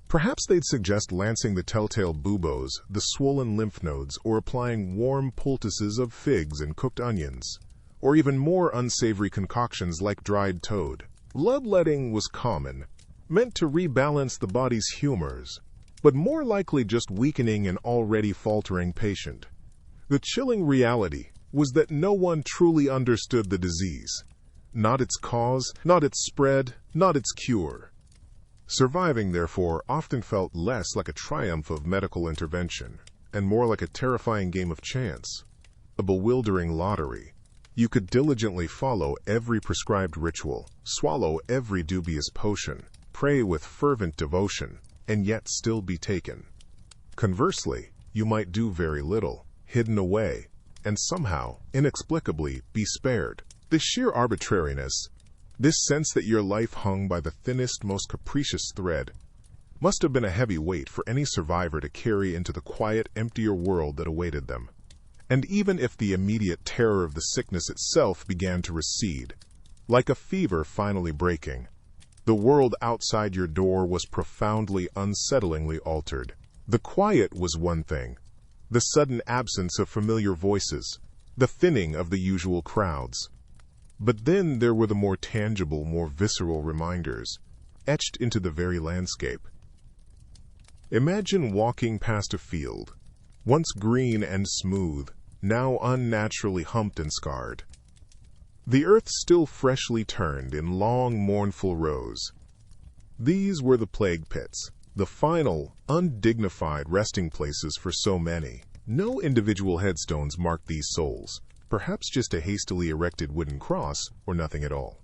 Perhaps they'd suggest lancing the telltale buboes, the swollen lymph nodes, or applying warm poultices of figs and cooked onions, or even more unsavory concoctions like dried toad. Bloodletting was common, meant to rebalance the body's humors, but more likely just weakening an already faltering patient. The chilling reality was that no one truly understood the disease, not its cause, not its spread, not its cure. Surviving, therefore, often felt less like a triumph of medical intervention and more like a terrifying game of chance, a bewildering lottery. You could diligently follow every prescribed ritual, swallow every dubious potion, pray with fervent devotion, and yet still be taken. Conversely, you might do very little, hidden away, and somehow, inexplicably, be spared. This sheer arbitrariness, this sense that your life hung by the thinnest, most capricious thread, must have been a heavy weight for any survivor to carry into the quiet, emptier world that awaited them. And even if the immediate terror of the sickness itself began to recede, like a fever finally breaking, the world outside your door was profoundly, unsettlingly altered. The quiet was one thing, the sudden absence of familiar voices, the thinning of the usual crowds. But then there were the more tangible, more visceral reminders, etched into the very landscape. Imagine walking past a field, once green and smooth, now unnaturally humped and scarred. The earth still freshly turned in long, mournful rows. These were the plague pits, the final, undignified resting places for so many. No individual headstones marked these souls, perhaps just a hastily erected wooden cross or nothing at all.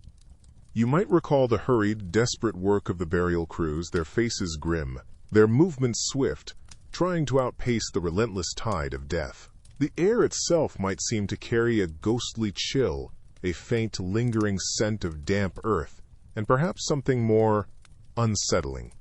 You might recall the hurried, desperate work of the burial crews, their faces grim, their movements swift, trying to outpace the relentless tide of death. The air itself might seem to carry a ghostly chill, a faint, lingering scent of damp earth, and perhaps something more unsettling.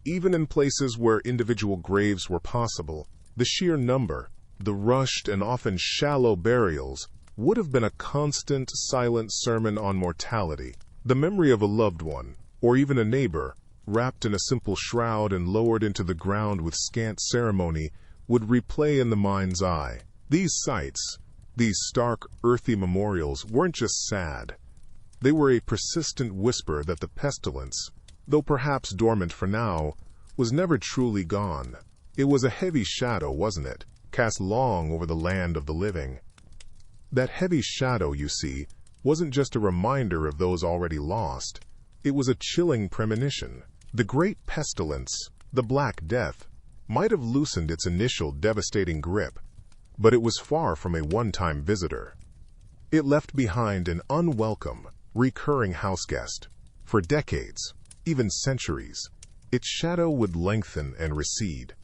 Even in places where individual graves were possible, the sheer number, the rushed and often shallow burials, would have been a constant, silent sermon on mortality. The memory of a loved one, or even a neighbor, wrapped in a simple shroud and lowered into the ground with scant ceremony, would replay in the mind's eye. These sights, these stark, earthy memorials, weren't just sad. They were a persistent whisper that the pestilence, though perhaps dormant for now, was never truly gone. It was a heavy shadow, wasn't it, cast long over the land of the living. That heavy shadow, you see, wasn't just a reminder of those already lost. It was a chilling premonition. The great pestilence, the Black Death, might have loosened its initial devastating grip, but it was far from a one-time visitor. It left behind an unwelcome, recurring houseguest. For decades, even centuries, its shadow would lengthen and recede.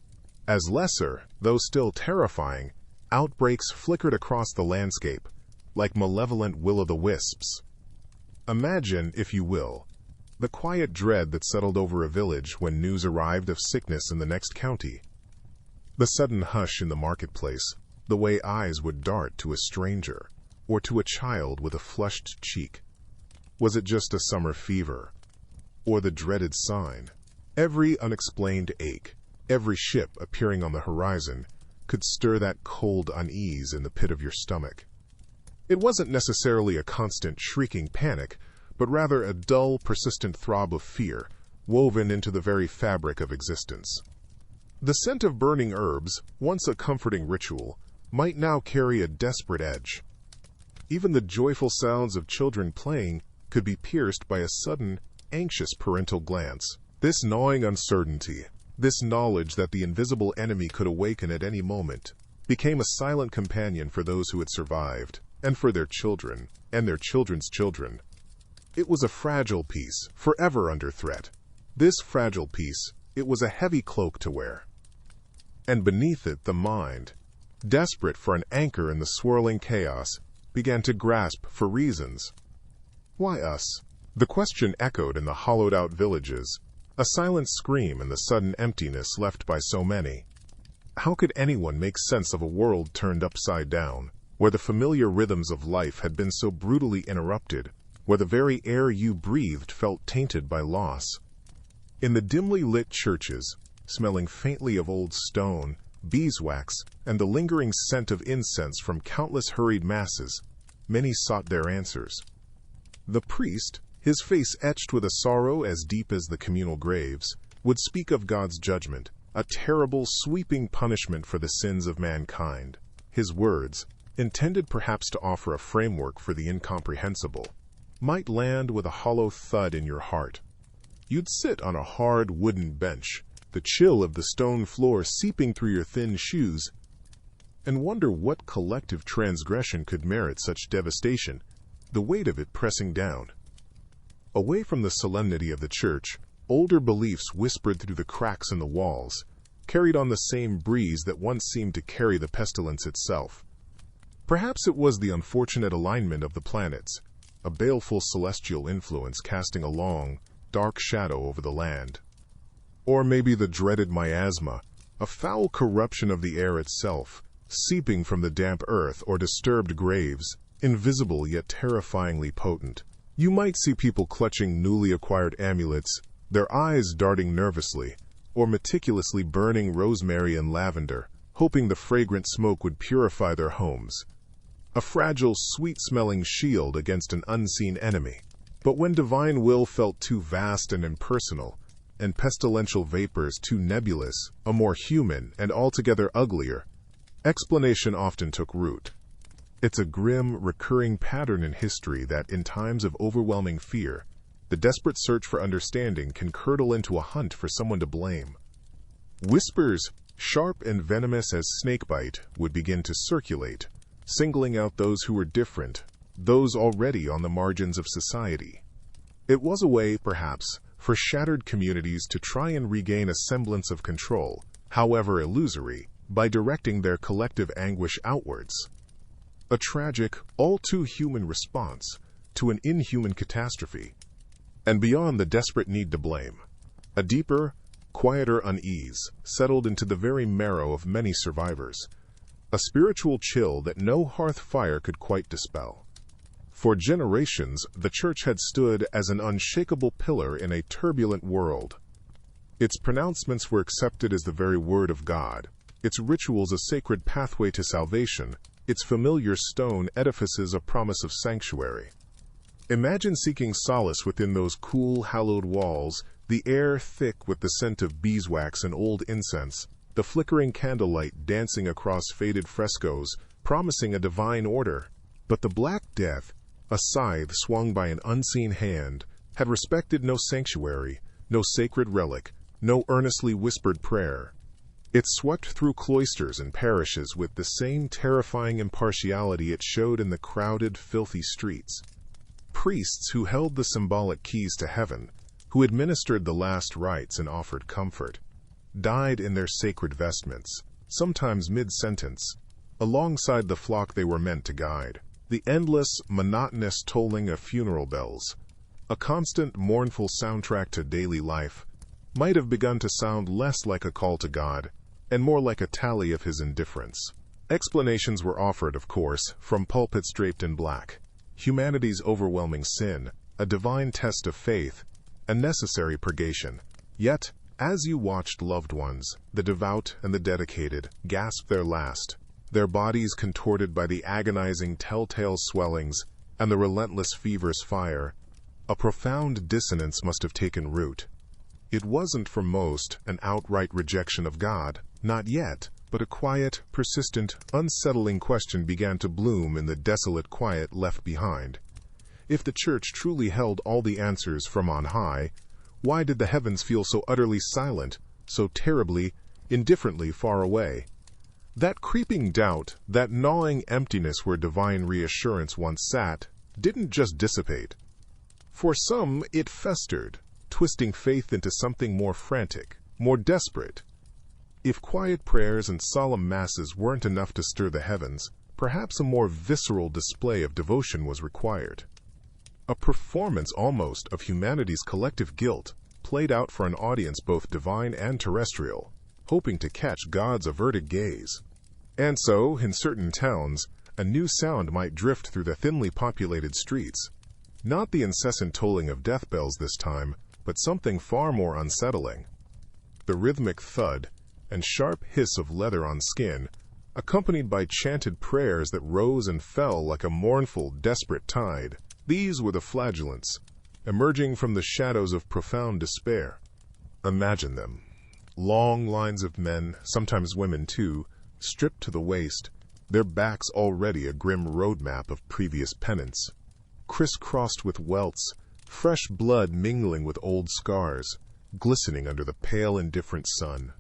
As lesser, though still terrifying, outbreaks flickered across the landscape, like malevolent will-o'-the-wisps. Imagine, if you will, the quiet dread that settled over a village when news arrived of sickness in the next county. The sudden hush in the marketplace, the way eyes would dart to a stranger, or to a child with a flushed cheek. Was it just a summer fever, or the dreaded sign? Every unexplained ache, every ship appearing on the horizon, could stir that cold unease in the pit of your stomach. It wasn't necessarily a constant shrieking panic, but rather a dull, persistent throb of fear, woven into the very fabric of existence. The scent of burning herbs, once a comforting ritual, might now carry a desperate edge. Even the joyful sounds of children playing could be pierced by a sudden, anxious parental glance. This gnawing uncertainty, this knowledge that the invisible enemy could awaken at any moment, became a silent companion for those who had survived, and for their children, and their children's children. It was a fragile peace, forever under threat. This fragile peace, it was a heavy cloak to wear. And beneath it, the mind, desperate for an anchor in the swirling chaos, began to grasp for reasons. Why us? The question echoed in the hollowed-out villages, a silent scream in the sudden emptiness left by so many. How could anyone make sense of a world turned upside down, where the familiar rhythms of life had been so brutally interrupted, where the very air you breathed felt tainted by loss? In the dimly lit churches, smelling faintly of old stone, beeswax, and the lingering scent of incense from countless hurried masses, many sought their answers. The priest, his face etched with a sorrow as deep as the communal graves, would speak of God's judgment, a terrible, sweeping punishment for the sins of mankind. His words, intended perhaps to offer a framework for the incomprehensible, might land with a hollow thud in your heart. You'd sit on a hard wooden bench, the chill of the stone floor seeping through your thin shoes, and wonder what collective transgression could merit such devastation, the weight of it pressing down. Away from the solemnity of the church, older beliefs whispered through the cracks in the walls, carried on the same breeze that once seemed to carry the pestilence itself. Perhaps it was the unfortunate alignment of the planets, a baleful celestial influence casting a long, dark shadow over the land. Or maybe the dreaded miasma, a foul corruption of the air itself, seeping from the damp earth or disturbed graves, invisible yet terrifyingly potent. You might see people clutching newly acquired amulets, their eyes darting nervously, or meticulously burning rosemary and lavender, hoping the fragrant smoke would purify their homes. A fragile, sweet-smelling shield against an unseen enemy. But when divine will felt too vast and impersonal, and pestilential vapors too nebulous, a more human and altogether uglier, explanation often took root. It's a grim, recurring pattern in history that, in times of overwhelming fear, the desperate search for understanding can curdle into a hunt for someone to blame. Whispers, sharp and venomous as snakebite, would begin to circulate, singling out those who were different, those already on the margins of society. It was a way, perhaps, for shattered communities to try and regain a semblance of control, however illusory, by directing their collective anguish outwards. A tragic, all-too-human response to an inhuman catastrophe. And beyond the desperate need to blame, a deeper, quieter unease settled into the very marrow of many survivors, a spiritual chill that no hearth fire could quite dispel. For generations, the Church had stood as an unshakable pillar in a turbulent world. Its pronouncements were accepted as the very word of God, its rituals a sacred pathway to salvation, its familiar stone edifices a promise of sanctuary. Imagine seeking solace within those cool, hallowed walls, the air thick with the scent of beeswax and old incense, the flickering candlelight dancing across faded frescoes, promising a divine order. But the Black Death, a scythe swung by an unseen hand, had respected no sanctuary, no sacred relic, no earnestly whispered prayer. It swept through cloisters and parishes with the same terrifying impartiality it showed in the crowded, filthy streets. Priests who held the symbolic keys to heaven, who administered the last rites and offered comfort, died in their sacred vestments, sometimes mid-sentence, alongside the flock they were meant to guide. The endless, monotonous tolling of funeral bells, a constant, mournful soundtrack to daily life, might have begun to sound less like a call to God and more like a tally of his indifference. Explanations were offered, of course, from pulpits draped in black. Humanity's overwhelming sin, a divine test of faith, a necessary purgation. Yet, as you watched loved ones, the devout and the dedicated, gasp their last, their bodies contorted by the agonizing telltale swellings and the relentless fever's fire, a profound dissonance must have taken root. It wasn't for most an outright rejection of God, not yet, but a quiet, persistent, unsettling question began to bloom in the desolate quiet left behind. If the Church truly held all the answers from on high, why did the heavens feel so utterly silent, so terribly, indifferently far away? That creeping doubt, that gnawing emptiness where divine reassurance once sat, didn't just dissipate. For some, it festered, twisting faith into something more frantic, more desperate. If quiet prayers and solemn masses weren't enough to stir the heavens, perhaps a more visceral display of devotion was required. A performance almost of humanity's collective guilt, played out for an audience both divine and terrestrial, hoping to catch God's averted gaze. And so, in certain towns, a new sound might drift through the thinly populated streets. Not the incessant tolling of death bells this time, but something far more unsettling. The rhythmic thud and sharp hiss of leather on skin, accompanied by chanted prayers that rose and fell like a mournful, desperate tide. These were the flagellants, emerging from the shadows of profound despair. Imagine them. Long lines of men, sometimes women too, stripped to the waist, their backs already a grim roadmap of previous penance. Crisscrossed with welts, fresh blood mingling with old scars, glistening under the pale, indifferent sun.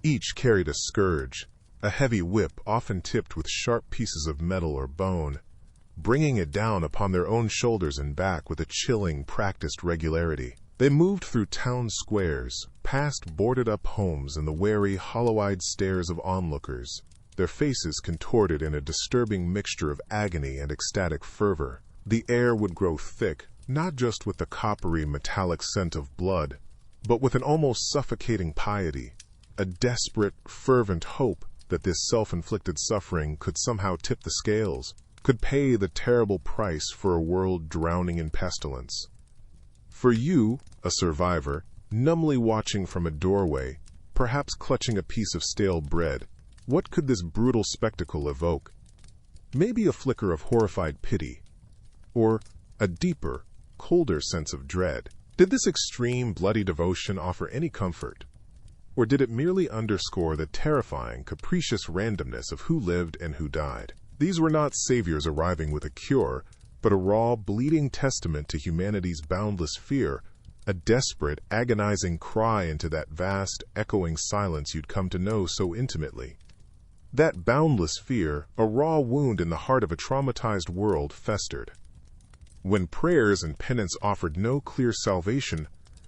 Each carried a scourge, a heavy whip often tipped with sharp pieces of metal or bone, bringing it down upon their own shoulders and back with a chilling, practiced regularity. They moved through town squares, past boarded-up homes and the wary, hollow-eyed stares of onlookers, their faces contorted in a disturbing mixture of agony and ecstatic fervor. The air would grow thick, not just with the coppery, metallic scent of blood, but with an almost suffocating piety, a desperate, fervent hope that this self-inflicted suffering could somehow tip the scales, could pay the terrible price for a world drowning in pestilence. For you, a survivor, numbly watching from a doorway, perhaps clutching a piece of stale bread. What could this brutal spectacle evoke? Maybe a flicker of horrified pity, or a deeper, colder sense of dread. Did this extreme, bloody devotion offer any comfort? Or did it merely underscore the terrifying, capricious randomness of who lived and who died? These were not saviors arriving with a cure, but a raw, bleeding testament to humanity's boundless fear, a desperate, agonizing cry into that vast, echoing silence you'd come to know so intimately. That boundless fear, a raw wound in the heart of a traumatized world, festered. When prayers and penance offered no clear salvation,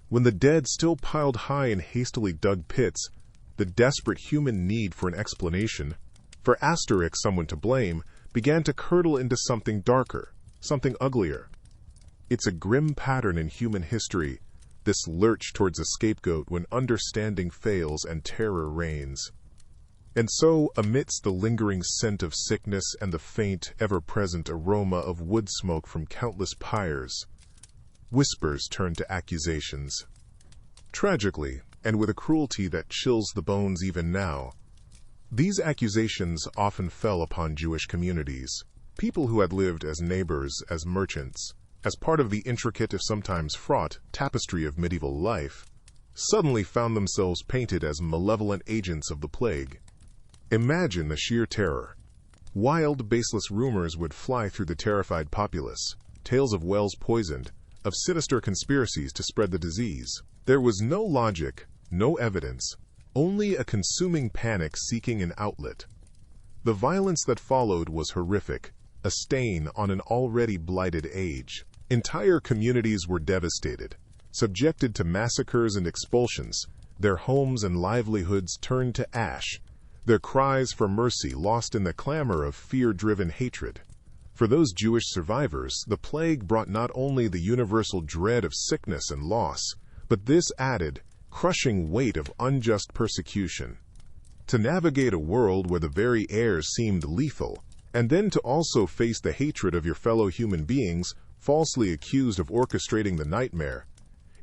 when the dead still piled high in hastily dug pits, the desperate human need for an explanation, for someone to blame, began to curdle into something darker, something uglier. It's a grim pattern in human history, this lurch towards a scapegoat when understanding fails and terror reigns. And so, amidst the lingering scent of sickness and the faint, ever-present aroma of wood smoke from countless pyres, whispers turn to accusations. Tragically, and with a cruelty that chills the bones even now, these accusations often fell upon Jewish communities, people who had lived as neighbors, as merchants, as part of the intricate, if sometimes fraught, tapestry of medieval life, suddenly found themselves painted as malevolent agents of the plague. Imagine the sheer terror. Wild, baseless rumors would fly through the terrified populace, tales of wells poisoned, of sinister conspiracies to spread the disease. There was no logic, no evidence, only a consuming panic seeking an outlet. The violence that followed was horrific, a stain on an already blighted age. Entire communities were devastated, subjected to massacres and expulsions, their homes and livelihoods turned to ash, their cries for mercy lost in the clamor of fear-driven hatred. For those Jewish survivors, the plague brought not only the universal dread of sickness and loss, but this added, crushing weight of unjust persecution. To navigate a world where the very air seemed lethal, and then to also face the hatred of your fellow human beings, falsely accused of orchestrating the nightmare,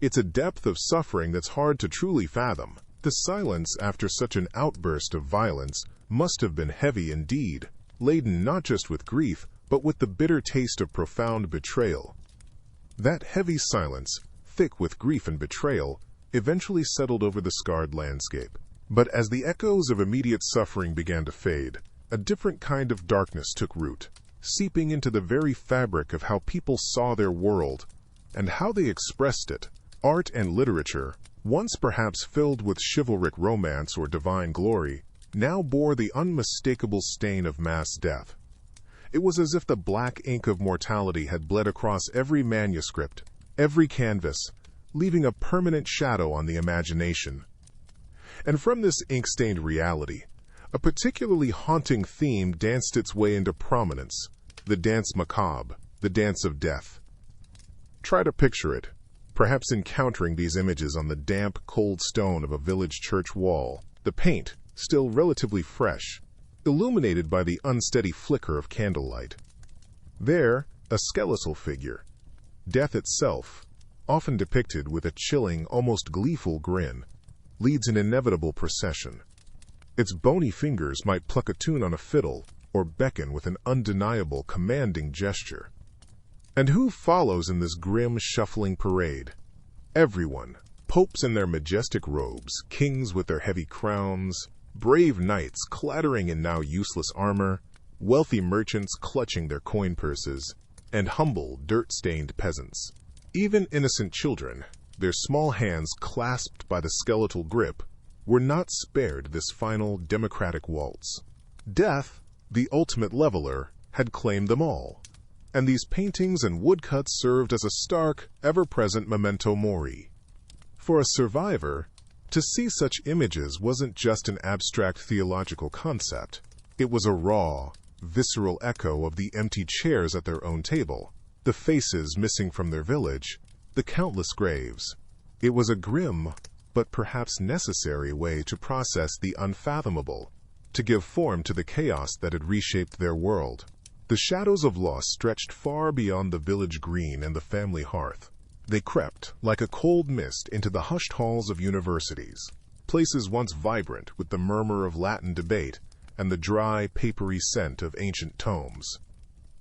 it's a depth of suffering that's hard to truly fathom. The silence after such an outburst of violence must have been heavy indeed, laden not just with grief, but with the bitter taste of profound betrayal. That heavy silence, thick with grief and betrayal, eventually settled over the scarred landscape. But as the echoes of immediate suffering began to fade, a different kind of darkness took root, seeping into the very fabric of how people saw their world and how they expressed it. Art and literature, once perhaps filled with chivalric romance or divine glory, now bore the unmistakable stain of mass death. It was as if the black ink of mortality had bled across every manuscript, every canvas, leaving a permanent shadow on the imagination. And from this ink-stained reality, a particularly haunting theme danced its way into prominence: the dance macabre, the dance of death. Try to picture it, perhaps encountering these images on the damp, cold stone of a village church wall, the paint, still relatively fresh, illuminated by the unsteady flicker of candlelight. There, a skeletal figure, death itself, often depicted with a chilling, almost gleeful grin, leads an inevitable procession. Its bony fingers might pluck a tune on a fiddle or beckon with an undeniable, commanding gesture. And who follows in this grim, shuffling parade? Everyone. Popes in their majestic robes, kings with their heavy crowns, brave knights clattering in now useless armor, wealthy merchants clutching their coin purses, and humble, dirt-stained peasants. Even innocent children, their small hands clasped by the skeletal grip, were not spared this final democratic waltz. Death, the ultimate leveler, had claimed them all, and these paintings and woodcuts served as a stark, ever-present memento mori. For a survivor, to see such images wasn't just an abstract theological concept. It was a raw, visceral echo of the empty chairs at their own table, the faces missing from their village, the countless graves. It was a grim, but perhaps necessary way to process the unfathomable, to give form to the chaos that had reshaped their world. The shadows of loss stretched far beyond the village green and the family hearth. They crept, like a cold mist, into the hushed halls of universities, places once vibrant with the murmur of Latin debate and the dry, papery scent of ancient tomes.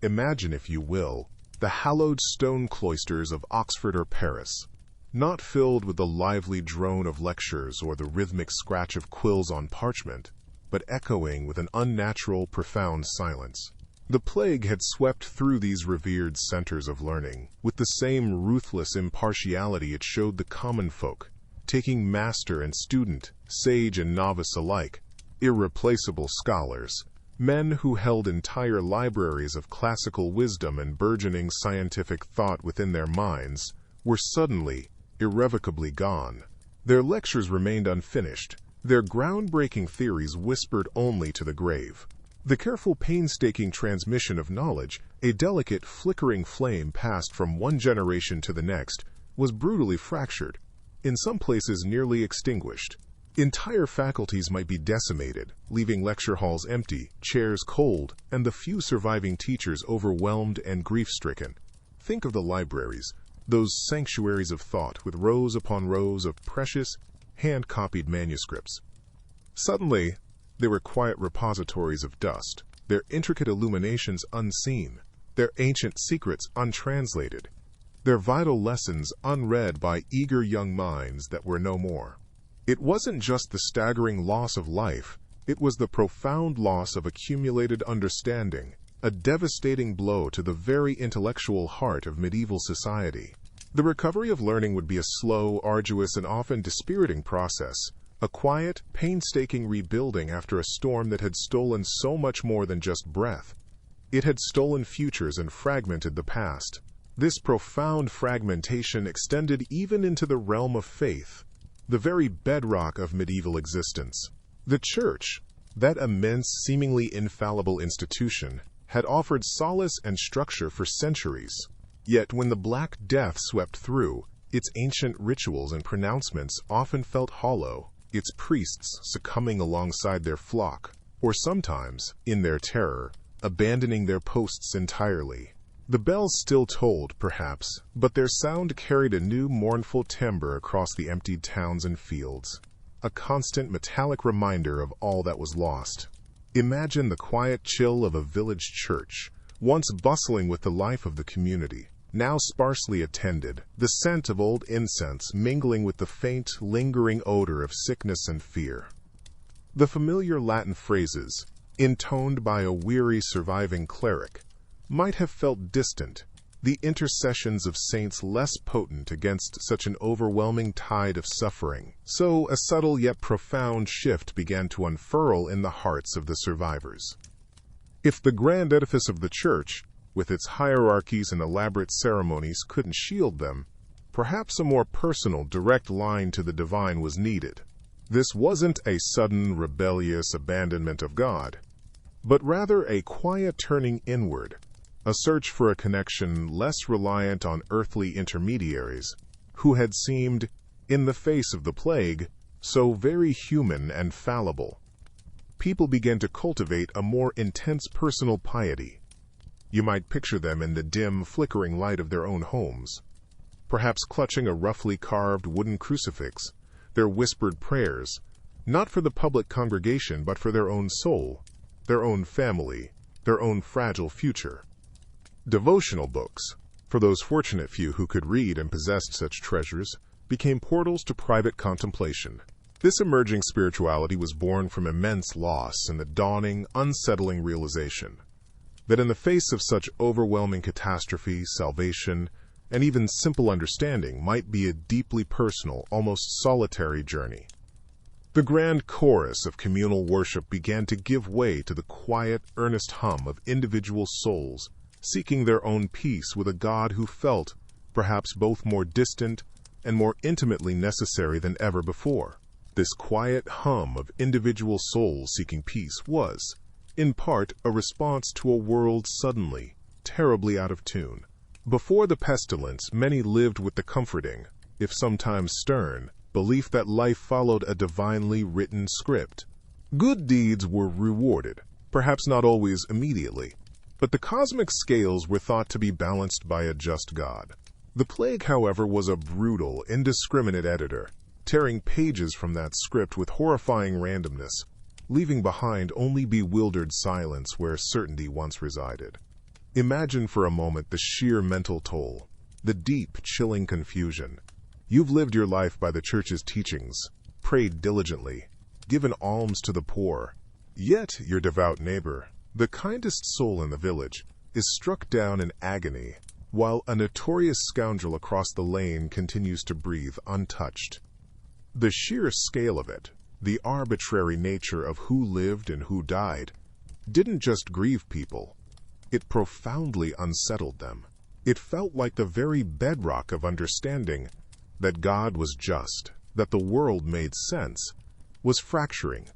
Imagine, if you will, the hallowed stone cloisters of Oxford or Paris, not filled with the lively drone of lectures or the rhythmic scratch of quills on parchment, but echoing with an unnatural, profound silence. The plague had swept through these revered centers of learning with the same ruthless impartiality it showed the common folk, taking master and student, sage and novice alike, irreplaceable scholars, men who held entire libraries of classical wisdom and burgeoning scientific thought within their minds, were suddenly, irrevocably gone. Their lectures remained unfinished, their groundbreaking theories whispered only to the grave. The careful, painstaking transmission of knowledge, a delicate, flickering flame passed from one generation to the next, was brutally fractured, in some places nearly extinguished. Entire faculties might be decimated, leaving lecture halls empty, chairs cold, and the few surviving teachers overwhelmed and grief-stricken. Think of the libraries, those sanctuaries of thought with rows upon rows of precious, hand-copied manuscripts. Suddenly, they were quiet repositories of dust, their intricate illuminations unseen, their ancient secrets untranslated, their vital lessons unread by eager young minds that were no more. It wasn't just the staggering loss of life, it was the profound loss of accumulated understanding, a devastating blow to the very intellectual heart of medieval society. The recovery of learning would be a slow, arduous, and often dispiriting process, a quiet, painstaking rebuilding after a storm that had stolen so much more than just breath. It had stolen futures and fragmented the past. This profound fragmentation extended even into the realm of faith, the very bedrock of medieval existence. The Church, that immense, seemingly infallible institution, had offered solace and structure for centuries. Yet when the Black Death swept through, its ancient rituals and pronouncements often felt hollow, its priests succumbing alongside their flock, or sometimes, in their terror, abandoning their posts entirely. The bells still tolled, perhaps, but their sound carried a new mournful timbre across the emptied towns and fields, a constant metallic reminder of all that was lost. Imagine the quiet chill of a village church, once bustling with the life of the community, now sparsely attended, the scent of old incense mingling with the faint, lingering odor of sickness and fear. The familiar Latin phrases, intoned by a weary surviving cleric, might have felt distant, the intercessions of saints less potent against such an overwhelming tide of suffering. So a subtle yet profound shift began to unfurl in the hearts of the survivors. If the grand edifice of the church, with its hierarchies and elaborate ceremonies, couldn't shield them, perhaps a more personal, direct line to the divine was needed. This wasn't a sudden, rebellious abandonment of God, but rather a quiet turning inward, a search for a connection less reliant on earthly intermediaries, who had seemed, in the face of the plague, so very human and fallible. People began to cultivate a more intense personal piety. You might picture them in the dim, flickering light of their own homes, perhaps clutching a roughly carved wooden crucifix, their whispered prayers, not for the public congregation but for their own soul, their own family, their own fragile future. Devotional books, for those fortunate few who could read and possessed such treasures, became portals to private contemplation. This emerging spirituality was born from immense loss and the dawning, unsettling realization that in the face of such overwhelming catastrophe, salvation, and even simple understanding might be a deeply personal, almost solitary journey. The grand chorus of communal worship began to give way to the quiet, earnest hum of individual souls seeking their own peace with a God who felt, perhaps both more distant and more intimately necessary than ever before. This quiet hum of individual souls seeking peace was, in part, a response to a world suddenly, terribly out of tune. Before the pestilence, many lived with the comforting, if sometimes stern, belief that life followed a divinely written script. Good deeds were rewarded, perhaps not always immediately, but the cosmic scales were thought to be balanced by a just God. The plague, however, was a brutal, indiscriminate editor, tearing pages from that script with horrifying randomness, leaving behind only bewildered silence where certainty once resided. Imagine for a moment the sheer mental toll, the deep, chilling confusion. You've lived your life by the church's teachings, prayed diligently, given alms to the poor, yet your devout neighbor, the kindest soul in the village, is struck down in agony, while a notorious scoundrel across the lane continues to breathe untouched. The sheer scale of it, the arbitrary nature of who lived and who died, didn't just grieve people. It profoundly unsettled them. It felt like the very bedrock of understanding that God was just, that the world made sense, was fracturing,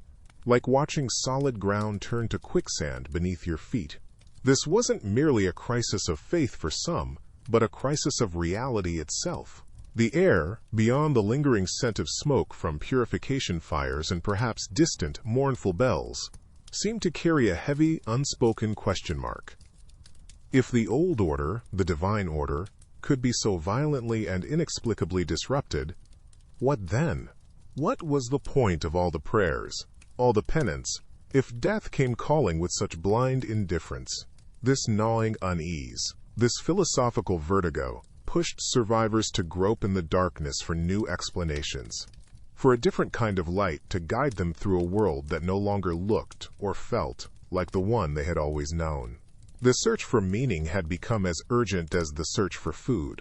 like watching solid ground turn to quicksand beneath your feet. This wasn't merely a crisis of faith for some, but a crisis of reality itself. The air, beyond the lingering scent of smoke from purification fires and perhaps distant, mournful bells, seemed to carry a heavy, unspoken question mark. If the old order, the divine order, could be so violently and inexplicably disrupted, what then? What was the point of all the prayers, all the penance, if death came calling with such blind indifference? This gnawing unease, this philosophical vertigo, pushed survivors to grope in the darkness for new explanations, for a different kind of light to guide them through a world that no longer looked or felt like the one they had always known. The search for meaning had become as urgent as the search for food.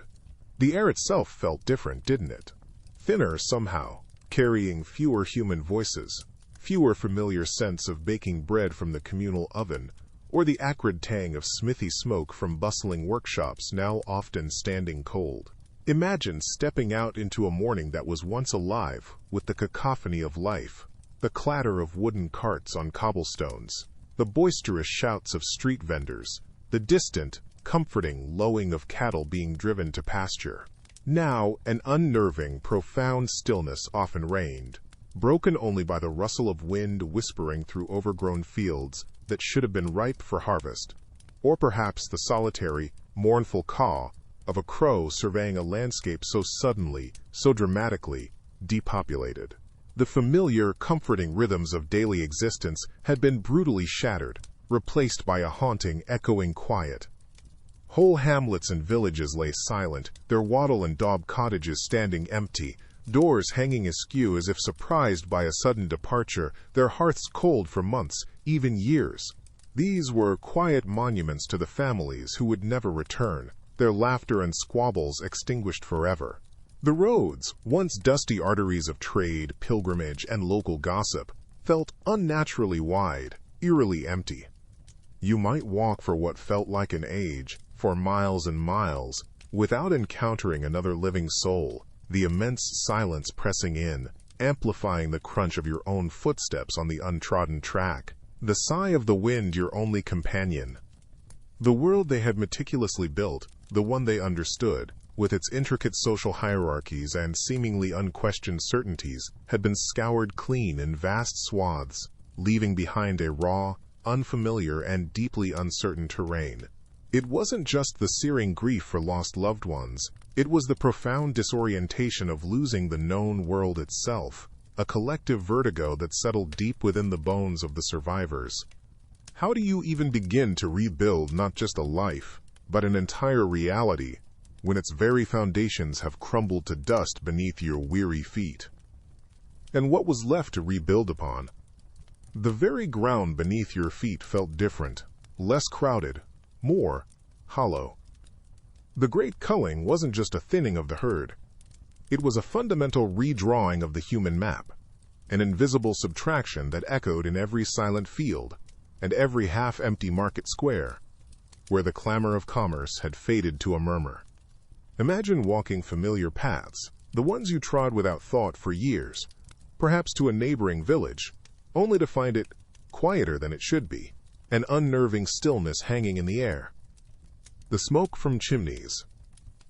The air itself felt different, didn't it? Thinner somehow, carrying fewer human voices, fewer familiar scents of baking bread from the communal oven, or the acrid tang of smithy smoke from bustling workshops now often standing cold. Imagine stepping out into a morning that was once alive with the cacophony of life, the clatter of wooden carts on cobblestones, the boisterous shouts of street vendors, the distant, comforting lowing of cattle being driven to pasture. Now, an unnerving, profound stillness often reigned, broken only by the rustle of wind whispering through overgrown fields that should have been ripe for harvest, or perhaps the solitary, mournful caw of a crow surveying a landscape so suddenly, so dramatically, depopulated. The familiar, comforting rhythms of daily existence had been brutally shattered, replaced by a haunting, echoing quiet. Whole hamlets and villages lay silent, their wattle and daub cottages standing empty, doors hanging askew as if surprised by a sudden departure, their hearths cold for months, even years. These were quiet monuments to the families who would never return, their laughter and squabbles extinguished forever. The roads, once dusty arteries of trade, pilgrimage, and local gossip, felt unnaturally wide, eerily empty. You might walk for what felt like an age, for miles and miles, without encountering another living soul, the immense silence pressing in, amplifying the crunch of your own footsteps on the untrodden track, the sigh of the wind your only companion. The world they had meticulously built, the one they understood, with its intricate social hierarchies and seemingly unquestioned certainties, had been scoured clean in vast swaths, leaving behind a raw, unfamiliar, and deeply uncertain terrain. It wasn't just the searing grief for lost loved ones, it was the profound disorientation of losing the known world itself, a collective vertigo that settled deep within the bones of the survivors. How do you even begin to rebuild not just a life, but an entire reality, when its very foundations have crumbled to dust beneath your weary feet? And what was left to rebuild upon? The very ground beneath your feet felt different, less crowded, more hollow. The great culling wasn't just a thinning of the herd. It was a fundamental redrawing of the human map, an invisible subtraction that echoed in every silent field and every half-empty market square, where the clamor of commerce had faded to a murmur. Imagine walking familiar paths, the ones you trod without thought for years, perhaps to a neighboring village, only to find it quieter than it should be, an unnerving stillness hanging in the air. The smoke from chimneys,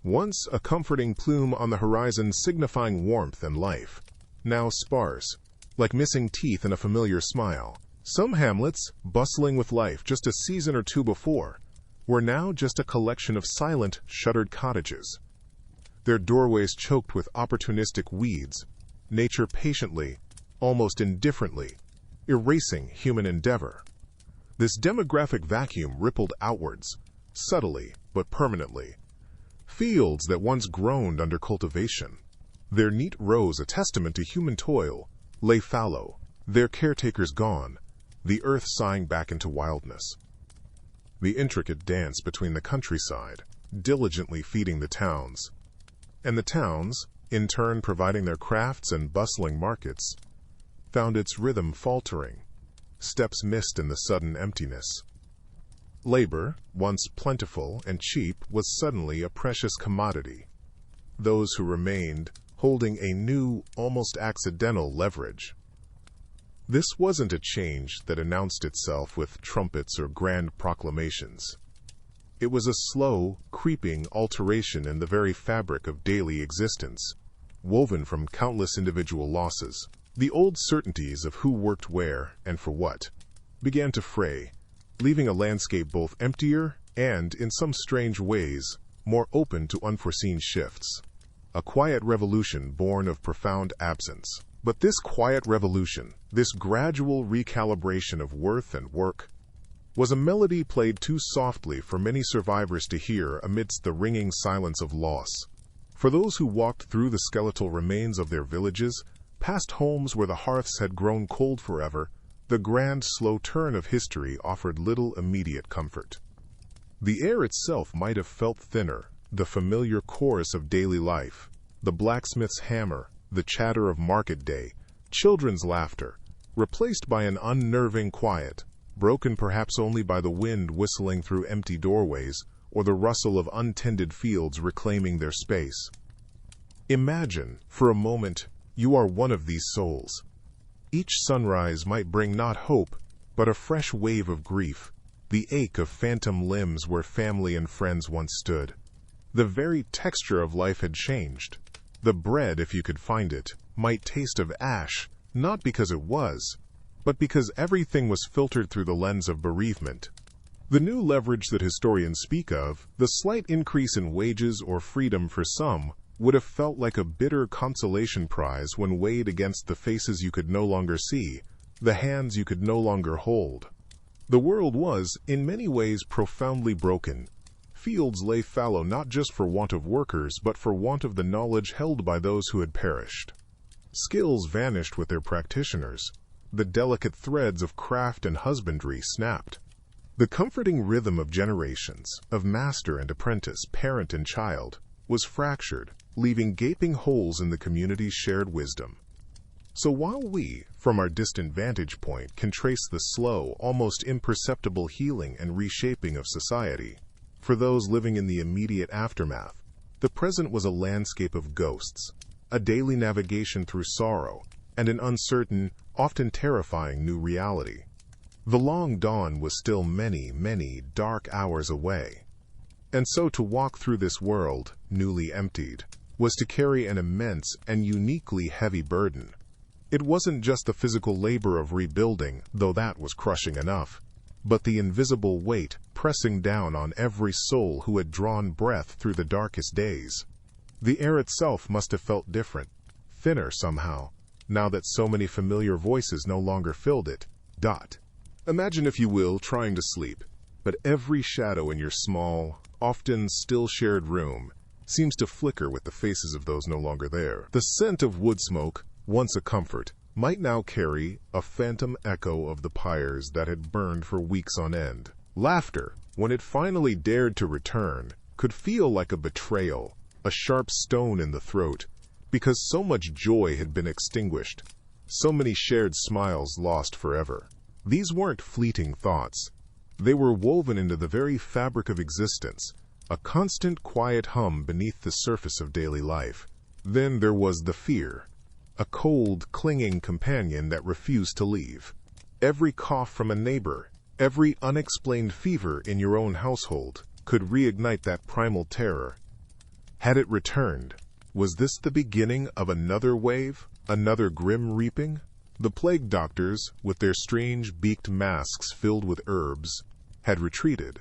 once a comforting plume on the horizon signifying warmth and life, now sparse, like missing teeth in a familiar smile. Some hamlets, bustling with life just a season or two before, were now just a collection of silent, shuttered cottages. their doorways choked with opportunistic weeds, nature patiently, almost indifferently, erasing human endeavor. This demographic vacuum rippled outwards, subtly but permanently. Fields that once groaned under cultivation, their neat rows a testament to human toil, lay fallow, their caretakers gone, the earth sighing back into wildness. The intricate dance between the countryside, diligently feeding the towns, and the towns, in turn providing their crafts and bustling markets, found its rhythm faltering, steps missed in the sudden emptiness. Labor, once plentiful and cheap, was suddenly a precious commodity. Those who remained, holding a new, almost accidental leverage. This wasn't a change that announced itself with trumpets or grand proclamations. It was a slow, creeping alteration in the very fabric of daily existence, woven from countless individual losses. The old certainties of who worked where and for what began to fray, leaving a landscape both emptier and, in some strange ways, more open to unforeseen shifts. A quiet revolution born of profound absence. But this quiet revolution, this gradual recalibration of worth and work, was a melody played too softly for many survivors to hear amidst the ringing silence of loss. For those who walked through the skeletal remains of their villages, past homes where the hearths had grown cold forever, the grand, slow turn of history offered little immediate comfort. The air itself might have felt thinner, the familiar chorus of daily life, the blacksmith's hammer, the chatter of market day, children's laughter, replaced by an unnerving quiet, broken perhaps only by the wind whistling through empty doorways or the rustle of untended fields reclaiming their space. Imagine, for a moment, you are one of these souls. Each sunrise might bring not hope, but a fresh wave of grief, the ache of phantom limbs where family and friends once stood. The very texture of life had changed. The bread, if you could find it, might taste of ash, not because it was, but because everything was filtered through the lens of bereavement. The new leverage that historians speak of, the slight increase in wages or freedom for some, would have felt like a bitter consolation prize when weighed against the faces you could no longer see, the hands you could no longer hold. The world was, in many ways, profoundly broken. Fields lay fallow not just for want of workers, but for want of the knowledge held by those who had perished. Skills vanished with their practitioners. The delicate threads of craft and husbandry snapped. The comforting rhythm of generations, of master and apprentice, parent and child, was fractured, leaving gaping holes in the community's shared wisdom. So while we, from our distant vantage point, can trace the slow, almost imperceptible healing and reshaping of society, for those living in the immediate aftermath, the present was a landscape of ghosts, a daily navigation through sorrow, and an uncertain, often terrifying new reality. The long dawn was still many, many dark hours away. And so to walk through this world, newly emptied, was to carry an immense and uniquely heavy burden. It wasn't just the physical labor of rebuilding, though that was crushing enough, but the invisible weight pressing down on every soul who had drawn breath through the darkest days. The air itself must have felt different, thinner somehow, now that so many familiar voices no longer filled it. Imagine, if you will, trying to sleep, but every shadow in your small, often still shared room seems to flicker with the faces of those no longer there. The scent of wood smoke, once a comfort, might now carry a phantom echo of the pyres that had burned for weeks on end. Laughter, when it finally dared to return, could feel like a betrayal, a sharp stone in the throat, because so much joy had been extinguished, so many shared smiles lost forever. These weren't fleeting thoughts. They were woven into the very fabric of existence, a constant quiet hum beneath the surface of daily life. Then there was the fear, a cold, clinging companion that refused to leave. Every cough from a neighbor, every unexplained fever in your own household could reignite that primal terror. Had it returned? Was this the beginning of another wave, another grim reaping? The plague doctors, with their strange beaked masks filled with herbs, had retreated,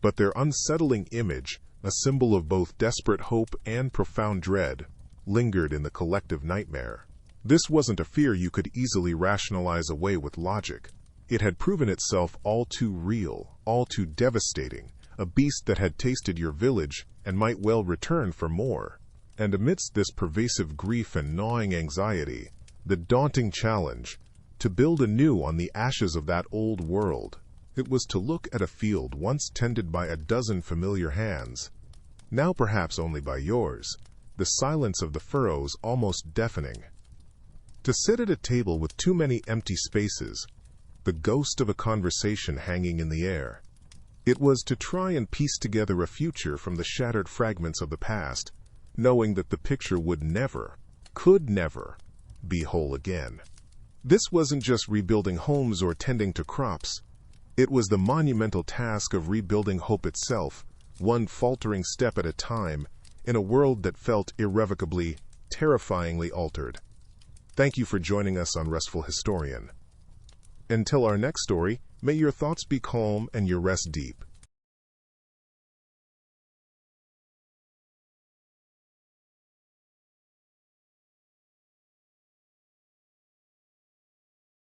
but their unsettling image, a symbol of both desperate hope and profound dread, lingered in the collective nightmare. This wasn't a fear you could easily rationalize away with logic. It had proven itself all too real, all too devastating, a beast that had tasted your village and might well return for more. And amidst this pervasive grief and gnawing anxiety, the daunting challenge, to build anew on the ashes of that old world. It was to look at a field once tended by a dozen familiar hands, now perhaps only by yours, the silence of the furrows almost deafening. To sit at a table with too many empty spaces, the ghost of a conversation hanging in the air. It was to try and piece together a future from the shattered fragments of the past, knowing that the picture would never, could never, be whole again. This wasn't just rebuilding homes or tending to crops. It was the monumental task of rebuilding hope itself, one faltering step at a time, in a world that felt irrevocably, terrifyingly altered. Thank you for joining us on Restful Historian. Until our next story, may your thoughts be calm and your rest deep.